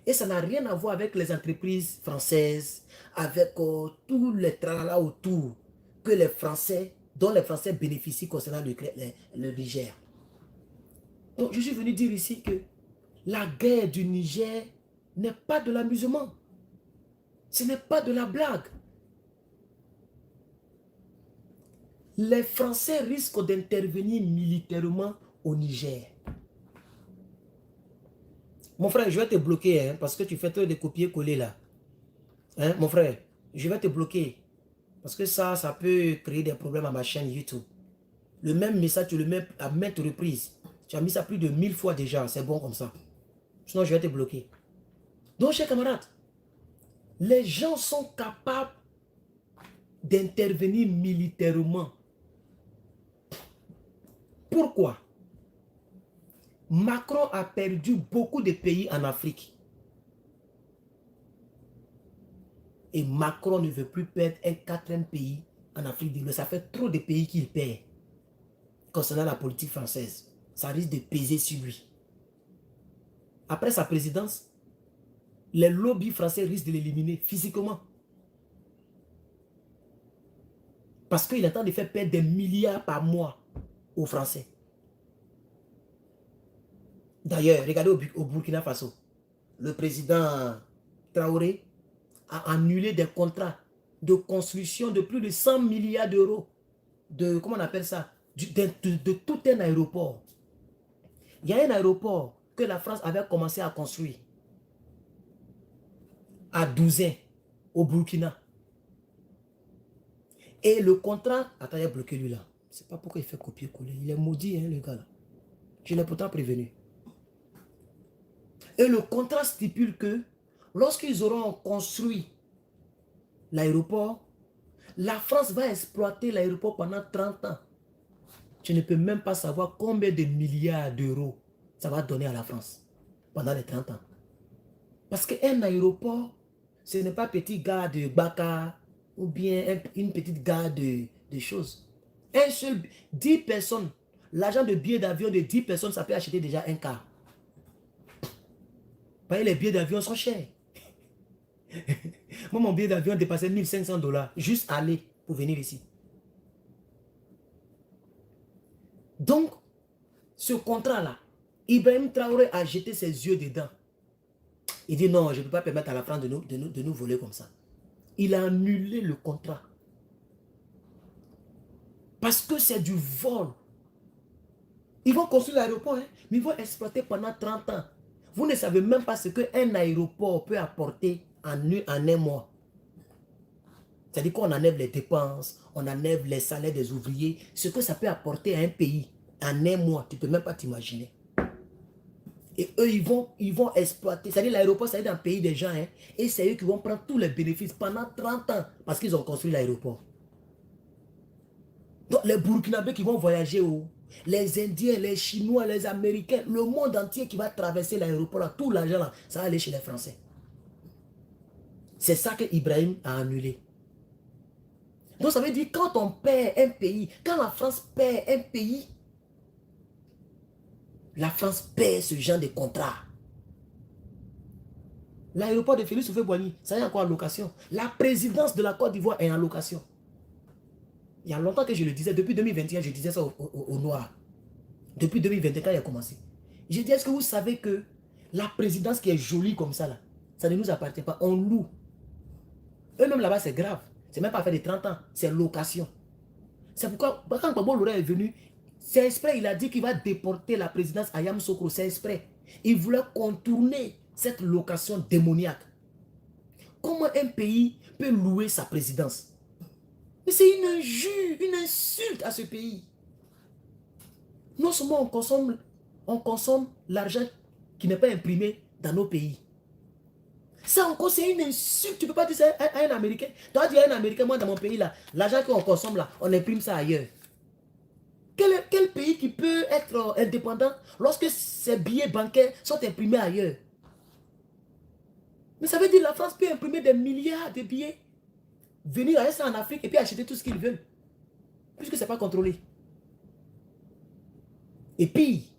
Et ça n'a rien à voir avec les entreprises françaises, avec tous les tralala autour que les Français, dont les Français bénéficient concernant le Niger. Donc, je suis venu dire ici que la guerre du Niger n'est pas de l'amusement. Ce n'est pas de la blague. Les Français risquent d'intervenir militairement au Niger. Mon frère, je vais te bloquer, hein, parce que tu fais trop de copier-coller là. Hein, mon frère, je vais te bloquer. Parce que ça peut créer des problèmes à ma chaîne YouTube. Le même message, tu le mets à maintes reprises. Tu as mis ça plus de 1000 fois déjà. C'est bon comme ça. Sinon, je vais te bloquer. Donc, chers camarades, les gens sont capables d'intervenir militairement. Pourquoi? Macron a perdu beaucoup de pays en Afrique. Et Macron ne veut plus perdre un 4e pays en Afrique de l'Ouest. Ça fait trop de pays qu'il perd. Concernant la politique française, ça risque de peser sur lui. Après sa présidence, les lobbies français risquent de l'éliminer physiquement. Parce qu'il est en train de faire perdre des milliards par mois aux Français. D'ailleurs, regardez au Burkina Faso. Le président Traoré a annulé des contrats de construction de plus de 100 milliards d'euros. Comment on appelle ça? De tout un aéroport. Il y a un aéroport que la France avait commencé à construire à Douzin, au Burkina. Et le contrat... Attends, il a bloqué lui là. Je ne sais pas pourquoi il fait copier-coller. Il est maudit, hein, le gars là. Je l'ai pourtant prévenu. Et le contrat stipule que lorsqu'ils auront construit l'aéroport, la France va exploiter l'aéroport pendant 30 ans. Je ne peux même pas savoir combien de milliards d'euros ça va donner à la France pendant les 30 ans. Parce qu'un aéroport, ce n'est pas petit gare de Baka ou bien une petite gare de choses. 10 personnes, l'argent de billets d'avion de 10 personnes, ça peut acheter déjà un car. Parce que les billets d'avion sont chers. Moi, mon billet d'avion dépassait 1500 $, juste aller pour venir ici. Donc, ce contrat-là, Ibrahim Traoré a jeté ses yeux dedans. Il dit non, je ne peux pas permettre à la France de nous voler comme ça. Il a annulé le contrat. Parce que c'est du vol. Ils vont construire l'aéroport, hein, mais ils vont exploiter pendant 30 ans. Vous ne savez même pas ce qu'un aéroport peut apporter en un mois. C'est-à-dire qu'on enlève les dépenses, on enlève les salaires des ouvriers. Ce que ça peut apporter à un pays en un mois, tu ne peux même pas t'imaginer. Et eux, ils vont exploiter. C'est-à-dire l'aéroport, ça va être dans le pays des gens. Hein, et c'est eux qui vont prendre tous les bénéfices pendant 30 ans parce qu'ils ont construit l'aéroport. Donc les Burkinabés qui vont voyager, les Indiens, les Chinois, les Américains, le monde entier qui va traverser l'aéroport, là, tout l'argent, là, ça va aller chez les Français. C'est ça que Ibrahim a annulé. Donc ça veut dire quand on perd un pays, quand la France perd un pays, la France perd ce genre de contrat. L'aéroport de Félix Houphouët-Boigny, ça est encore en location. La présidence de la Côte d'Ivoire est en location. Il y a longtemps que je le disais, depuis 2021, je disais ça au Noir. Depuis 2021, quand il a commencé. Je dis, est-ce que vous savez que la présidence qui est jolie comme ça, là, ça ne nous appartient pas, on loue. Eux-mêmes là-bas, c'est grave. C'est même pas fait de 30 ans, c'est location. C'est pourquoi, quand Gbagbo Loré est venu, c'est exprès, il a dit qu'il va déporter la présidence à Yamoussoukro, c'est exprès. Il voulait contourner cette location démoniaque. Comment un pays peut louer sa présidence? Mais c'est une injure, une insulte à ce pays. Non seulement on consomme l'argent qui n'est pas imprimé dans nos pays. Ça encore, c'est une insulte. Tu ne peux pas dire ça à un Américain. Tu vas dire à un Américain, moi dans mon pays, là, l'argent qu'on consomme, là, on imprime ça ailleurs. Quel pays qui peut être indépendant lorsque ses billets bancaires sont imprimés ailleurs? Mais ça veut dire que la France peut imprimer des milliards de billets, venir à ça en Afrique et puis acheter tout ce qu'ils veulent. Puisque ce n'est pas contrôlé. Et puis,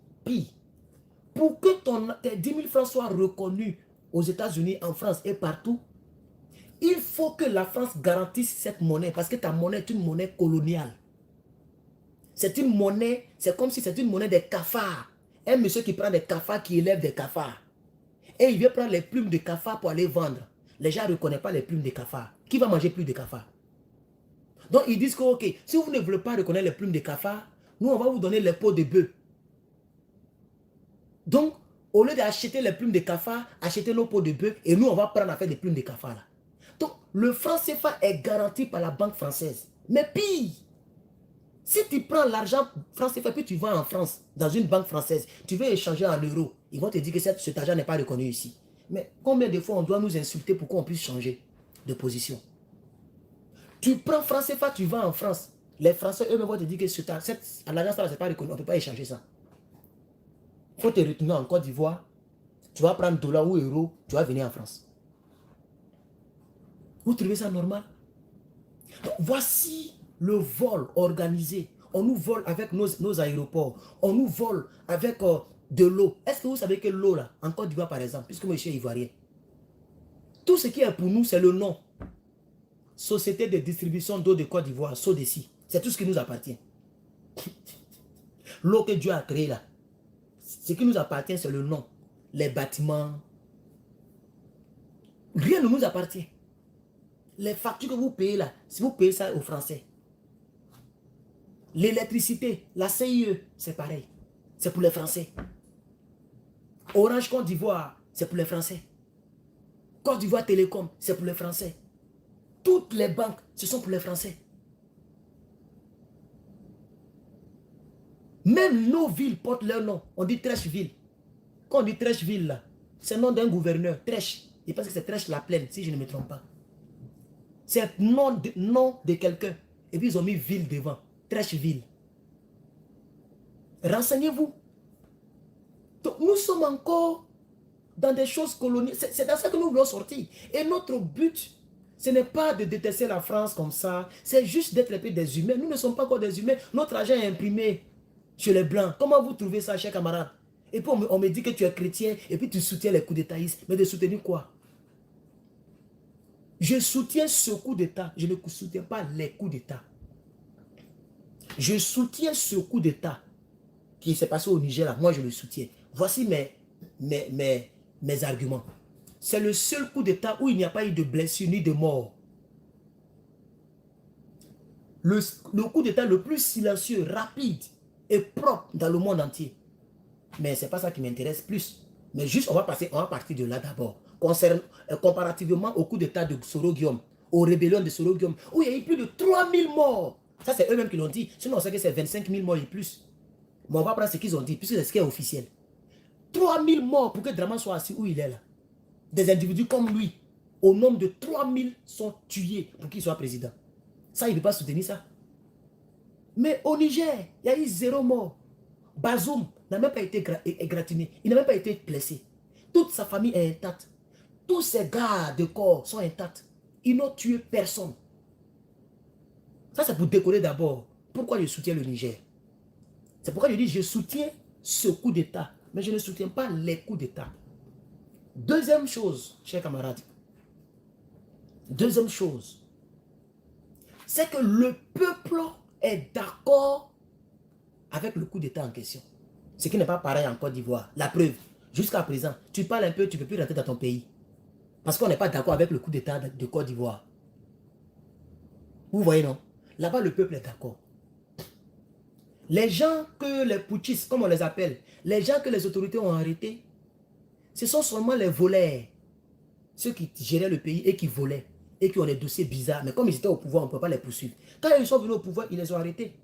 pour que tes 10 000 francs soient reconnus aux États-Unis, en France et partout, il faut que la France garantisse cette monnaie parce que ta monnaie est une monnaie coloniale. C'est une monnaie, c'est comme si c'était une monnaie des cafards. Un monsieur qui prend des cafards, qui élève des cafards. Et il vient prendre les plumes de cafards pour aller vendre. Les gens ne reconnaissent pas les plumes de cafards. Qui va manger plus de cafards? Donc ils disent que, ok, si vous ne voulez pas reconnaître les plumes de cafards, nous on va vous donner les peaux de bœuf. Donc, au lieu d'acheter les plumes de cafards, achetez nos peaux de bœuf et nous on va prendre à faire des plumes de cafards là. Donc, le franc CFA est garanti par la banque française. Mais pire, si tu prends l'argent franc CFA puis tu vas en France, dans une banque française, tu veux échanger en euros, ils vont te dire que cet argent n'est pas reconnu ici. Mais combien de fois on doit nous insulter pour qu'on puisse changer de position? Tu prends franc CFA, tu vas en France. Les Français eux-mêmes vont te dire que l'agence là, c'est pas reconnu, on ne peut pas échanger ça. Il faut te retourner en Côte d'Ivoire, tu vas prendre dollar ou euro, tu vas venir en France. Vous trouvez ça normal? Donc, voici le vol organisé. On nous vole avec nos aéroports. On nous vole avec de l'eau. Est-ce que vous savez que l'eau là, en Côte d'Ivoire par exemple, puisque moi je suis ivoirien, tout ce qui est pour nous, c'est le nom. Société de distribution d'eau de Côte d'Ivoire, SODECI. C'est tout ce qui nous appartient. L'eau que Dieu a créée là. Ce qui nous appartient, c'est le nom. Les bâtiments. Rien ne nous appartient. Les factures que vous payez là, si vous payez ça aux Français. L'électricité, la CIE, c'est pareil. C'est pour les Français. Orange Côte d'Ivoire, c'est pour les Français. Côte d'Ivoire Télécom, c'est pour les Français. Toutes les banques, ce sont pour les Français. Même nos villes portent leur nom. On dit Trècheville. Quand on dit Trècheville là, c'est le nom d'un gouverneur. Trèche. Je pense que c'est Trèche-la-Plaine, si je ne me trompe pas. C'est le nom de quelqu'un. Et puis ils ont mis ville devant. Trècheville. Renseignez-vous. Donc nous sommes encore dans des choses coloniales. C'est dans ça que nous voulons sortir. Et notre but, ce n'est pas de détester la France comme ça. C'est juste d'être des humains. Nous ne sommes pas encore des humains. Notre argent est imprimé chez les Blancs. Comment vous trouvez ça, chers camarades? Et puis on me dit que tu es chrétien et puis tu soutiens les coups d'Étatisme. Mais de soutenir quoi? Je soutiens ce coup d'État. Je ne soutiens pas les coups d'État. Je soutiens ce coup d'État qui s'est passé au Niger. Là. Moi, je le soutiens. Voici mes arguments. C'est le seul coup d'État où il n'y a pas eu de blessures ni de morts. Le coup d'État le plus silencieux, rapide et propre dans le monde entier. Mais ce n'est pas ça qui m'intéresse plus. Mais juste, on va partir de là d'abord. Comparativement au coup d'État de Soro-Guillaume, aux rébellions de Soro-Guillaume, où il y a eu plus de 3000 morts. Ça, c'est eux-mêmes qui l'ont dit. Sinon, on sait que c'est 25 000 morts et plus. Mais on va prendre ce qu'ils ont dit, puisque c'est ce qui est officiel. 3000 morts pour que Draman soit assis où il est là. Des individus comme lui, au nombre de 3000 sont tués pour qu'il soit président. Ça, il ne peut pas soutenir ça. Mais au Niger, il y a eu 0 mort. Bazoum n'a même pas été égratigné. Il n'a même pas été blessé. Toute sa famille est intacte. Tous ses gardes de corps sont intacts. Ils n'ont tué personne. Ça, c'est pour décoller d'abord. Pourquoi je soutiens le Niger? C'est pourquoi je dis je soutiens ce coup d'État. Mais je ne soutiens pas les coups d'État. Deuxième chose, chers camarades. Deuxième chose. C'est que le peuple est d'accord avec le coup d'État en question. Ce qui n'est pas pareil en Côte d'Ivoire. La preuve, jusqu'à présent, tu parles un peu, tu ne peux plus rentrer dans ton pays. Parce qu'on n'est pas d'accord avec le coup d'État de Côte d'Ivoire. Vous voyez, non? Là-bas, le peuple est d'accord. Les gens que les putschistes, comme on les appelle, les gens que les autorités ont arrêtés, ce sont seulement les voleurs. Ceux qui géraient le pays et qui volaient. Et qui ont des dossiers bizarres. Mais comme ils étaient au pouvoir, on ne peut pas les poursuivre. Quand ils sont venus au pouvoir, ils les ont arrêtés.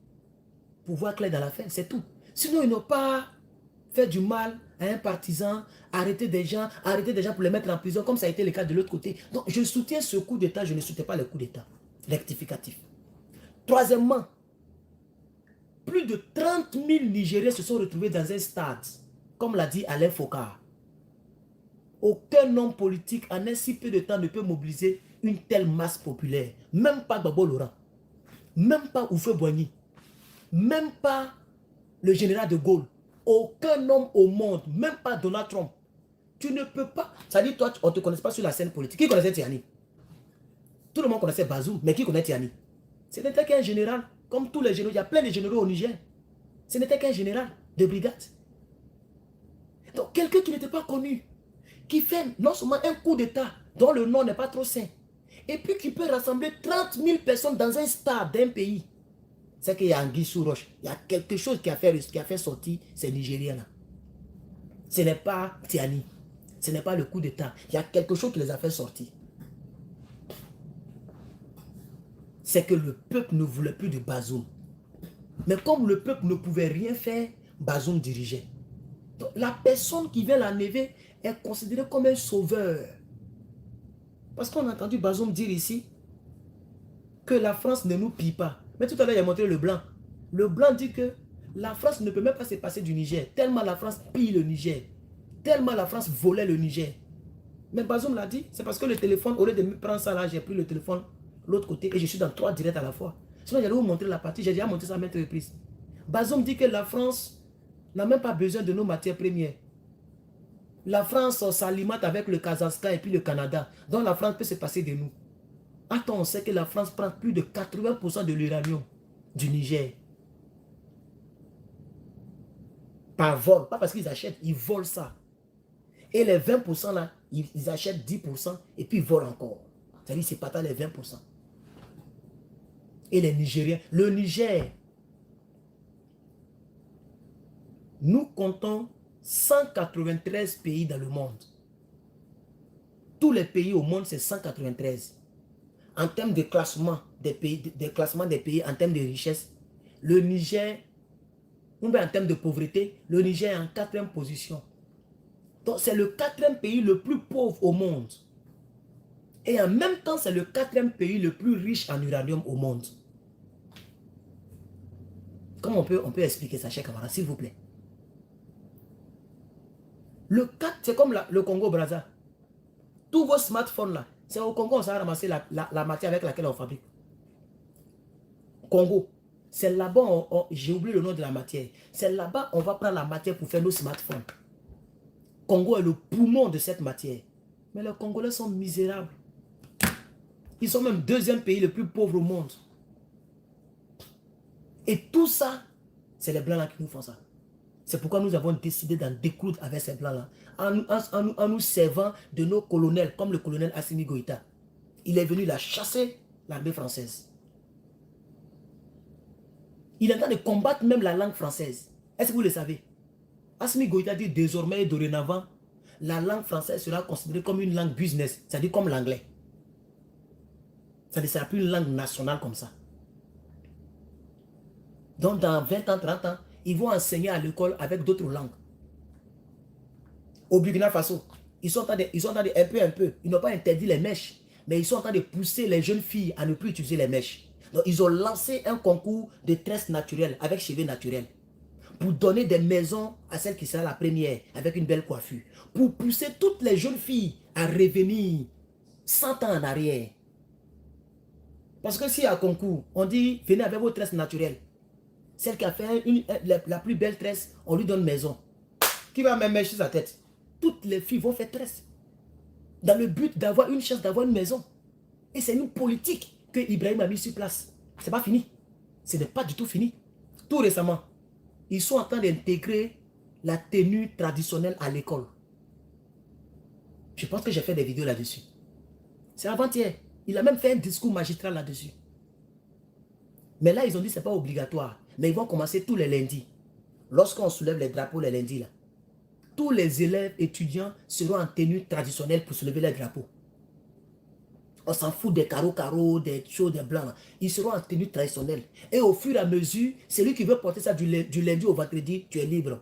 Pouvoir clair dans l'affaire, c'est tout. Sinon, ils n'ont pas fait du mal à un partisan, arrêter des gens pour les mettre en prison, comme ça a été le cas de l'autre côté. Donc, je soutiens ce coup d'État, je ne soutiens pas le coup d'État rectificatif. Troisièmement, plus de 30 000 Nigériens se sont retrouvés dans un stade, comme l'a dit Alain Foucault. Aucun homme politique en un si peu de temps ne peut mobiliser une telle masse populaire. Même pas Gbagbo Laurent, même pas Oufé Boigny, même pas le général de Gaulle. Aucun homme au monde, même pas Donald Trump. Tu ne peux pas. Ça dit, toi, on ne te connaît pas sur la scène politique. Qui connaissait Tiani? Tout le monde connaissait Bazoum, mais qui connaît Tiani? Ce n'était qu'un général. Comme tous les généraux, il y a plein de généraux au Niger. Ce n'était qu'un général de brigade. Donc, quelqu'un qui n'était pas connu, qui fait non seulement un coup d'État, dont le nom n'est pas trop sain, et puis qui peut rassembler 30 000 personnes dans un stade d'un pays. C'est qu'il y a Anguille sous roche. Il y a quelque chose qui a fait sortir ces Nigériens-là. Ce n'est pas Tiani. Ce n'est pas le coup d'État. Il y a quelque chose qui les a fait sortir. C'est que le peuple ne voulait plus de Bazoum. Mais comme le peuple ne pouvait rien faire, Bazoum dirigeait. Donc, la personne qui vient l'enlever est considérée comme un sauveur. Parce qu'on a entendu Bazoum dire ici que la France ne nous pille pas. Mais tout à l'heure, il a montré le blanc. Le blanc dit que la France ne peut même pas se passer du Niger. Tellement la France pille le Niger. Tellement la France volait le Niger. Mais Bazoum l'a dit, c'est parce que le téléphone, au lieu de me prendre ça là, j'ai pris le téléphone l'autre côté et je suis dans 3 directs à la fois. Sinon, j'allais vous montrer la partie, j'ai déjà montré ça à maintes reprises. Bazoum dit que la France n'a même pas besoin de nos matières premières. La France s'alimente avec le Kazakhstan et puis le Canada. Donc la France peut se passer de nous. Attends, on sait que la France prend plus de 80% de l'uranium du Niger. Par vol, pas parce qu'ils achètent, ils volent ça. Et les 20% là, ils achètent 10% et puis ils volent encore. C'est-à-dire c'est pas les 20%. Et les Nigériens, le Niger, nous comptons 193 pays dans le monde. Tous les pays au monde, c'est 193. En termes de classement des pays, en termes de richesse, le Niger, ou bien en termes de pauvreté, le Niger est en 4e position. Donc c'est le 4e pays le plus pauvre au monde. Et en même temps, c'est le 4e pays le plus riche en uranium au monde. Comment on peut expliquer ça, chers camarades, s'il vous plaît? Le 4, c'est comme le Congo-Brazza. Tous vos smartphones là, c'est au Congo on s'est ramassé la matière avec laquelle on fabrique. Congo. C'est là-bas, j'ai oublié le nom de la matière. C'est là-bas on va prendre la matière pour faire nos smartphones. Congo est le poumon de cette matière. Mais les Congolais sont misérables. Ils sont même 2e pays le plus pauvre au monde. Et tout ça, c'est les Blancs là qui nous font ça. C'est pourquoi nous avons décidé d'en découdre avec ces blancs-là, en nous servant de nos colonels, comme le colonel Assimi Goïta. Il est venu la chasser, l'armée française. Il est en train de combattre même la langue française. Est-ce que vous le savez? Assimi Goïta dit désormais et dorénavant, la langue française sera considérée comme une langue business, c'est-à-dire comme l'anglais. Ça ne sera plus une langue nationale comme ça. Donc dans 20 ans, 30 ans, ils vont enseigner à l'école avec d'autres langues. Au Burkina Faso, ils sont en train de, un peu, ils n'ont pas interdit les mèches, mais ils sont en train de pousser les jeunes filles à ne plus utiliser les mèches. Donc ils ont lancé un concours de tresses naturelles avec cheveux naturels, pour donner des maisons à celle qui sera la première, avec une belle coiffure, pour pousser toutes les jeunes filles à revenir 100 ans en arrière. Parce que si à concours, on dit, venez avec vos tresses naturelles, celle qui a fait la plus belle tresse, on lui donne maison. Qui va même mettre sur sa tête? Toutes les filles vont faire tresse, dans le but d'avoir une chance d'avoir une maison. Et c'est une politique que Ibrahim a mis sur place. C'est pas fini. Ce n'est pas du tout fini. Tout récemment, ils sont en train d'intégrer la tenue traditionnelle à l'école. Je pense que j'ai fait des vidéos là-dessus. C'est avant-hier. Il a même fait un discours magistral là-dessus. Mais là, ils ont dit que ce n'est pas obligatoire. Mais ils vont commencer tous les lundis. Lorsqu'on soulève les drapeaux les lundis, là, tous les élèves étudiants seront en tenue traditionnelle pour soulever les drapeaux. On s'en fout des carreaux, des choses, des blancs. Là. Ils seront en tenue traditionnelle. Et au fur et à mesure, celui qui veut porter ça du lundi au vendredi, tu es libre.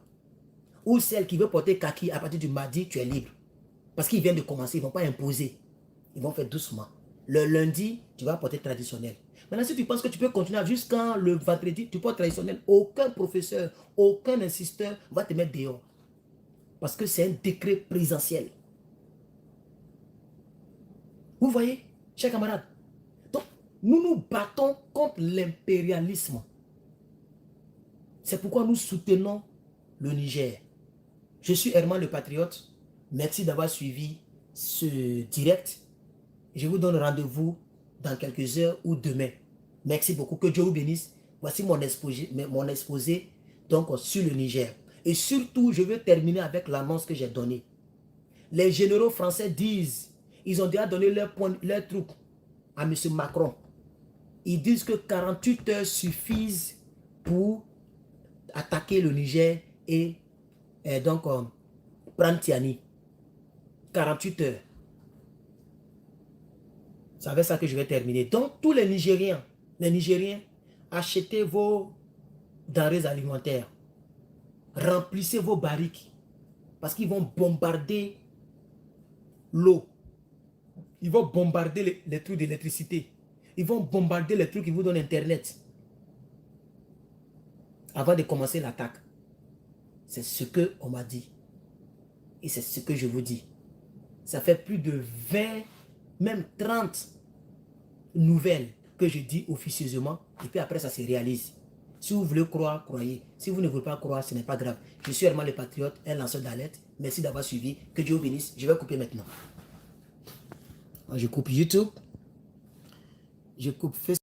Ou celle qui veut porter kaki à partir du mardi, tu es libre. Parce qu'ils viennent de commencer, ils ne vont pas imposer. Ils vont faire doucement. Le lundi, tu vas porter traditionnel. Maintenant, si tu penses que tu peux continuer jusqu'à le vendredi, tu portes traditionnel, aucun professeur, aucun insisteur va te mettre dehors. Parce que c'est un décret présidentiel. Vous voyez, chers camarades. Donc, nous nous battons contre l'impérialisme. C'est pourquoi nous soutenons le Niger. Je suis Herman le Patriote. Merci d'avoir suivi ce direct. Je vous donne rendez-vous dans quelques heures ou demain. Merci beaucoup. Que Dieu vous bénisse. Voici mon exposé donc, sur le Niger. Et surtout, je veux terminer avec l'annonce que j'ai donnée. Les généraux français disent, ils ont déjà donné leur troupes à M. Macron. Ils disent que 48 heures suffisent pour attaquer le Niger et donc prendre Tiani. 48 heures. C'est avec ça que je vais terminer. Donc, tous les Nigériens, achetez vos denrées alimentaires. Remplissez vos barriques. Parce qu'ils vont bombarder l'eau. Ils vont bombarder les trucs d'électricité. Ils vont bombarder les trucs qui vous donnent Internet. Avant de commencer l'attaque. C'est ce qu'on m'a dit. Et c'est ce que je vous dis. Ça fait plus de 20, même 30 nouvelles que je dis officieusement. Et puis après, ça se réalise. Si vous voulez croire, croyez. Si vous ne voulez pas croire, ce n'est pas grave. Je suis Herman le Patriote, un lanceur d'alerte. Merci d'avoir suivi. Que Dieu vous bénisse. Je vais couper maintenant. Je coupe YouTube. Je coupe Facebook.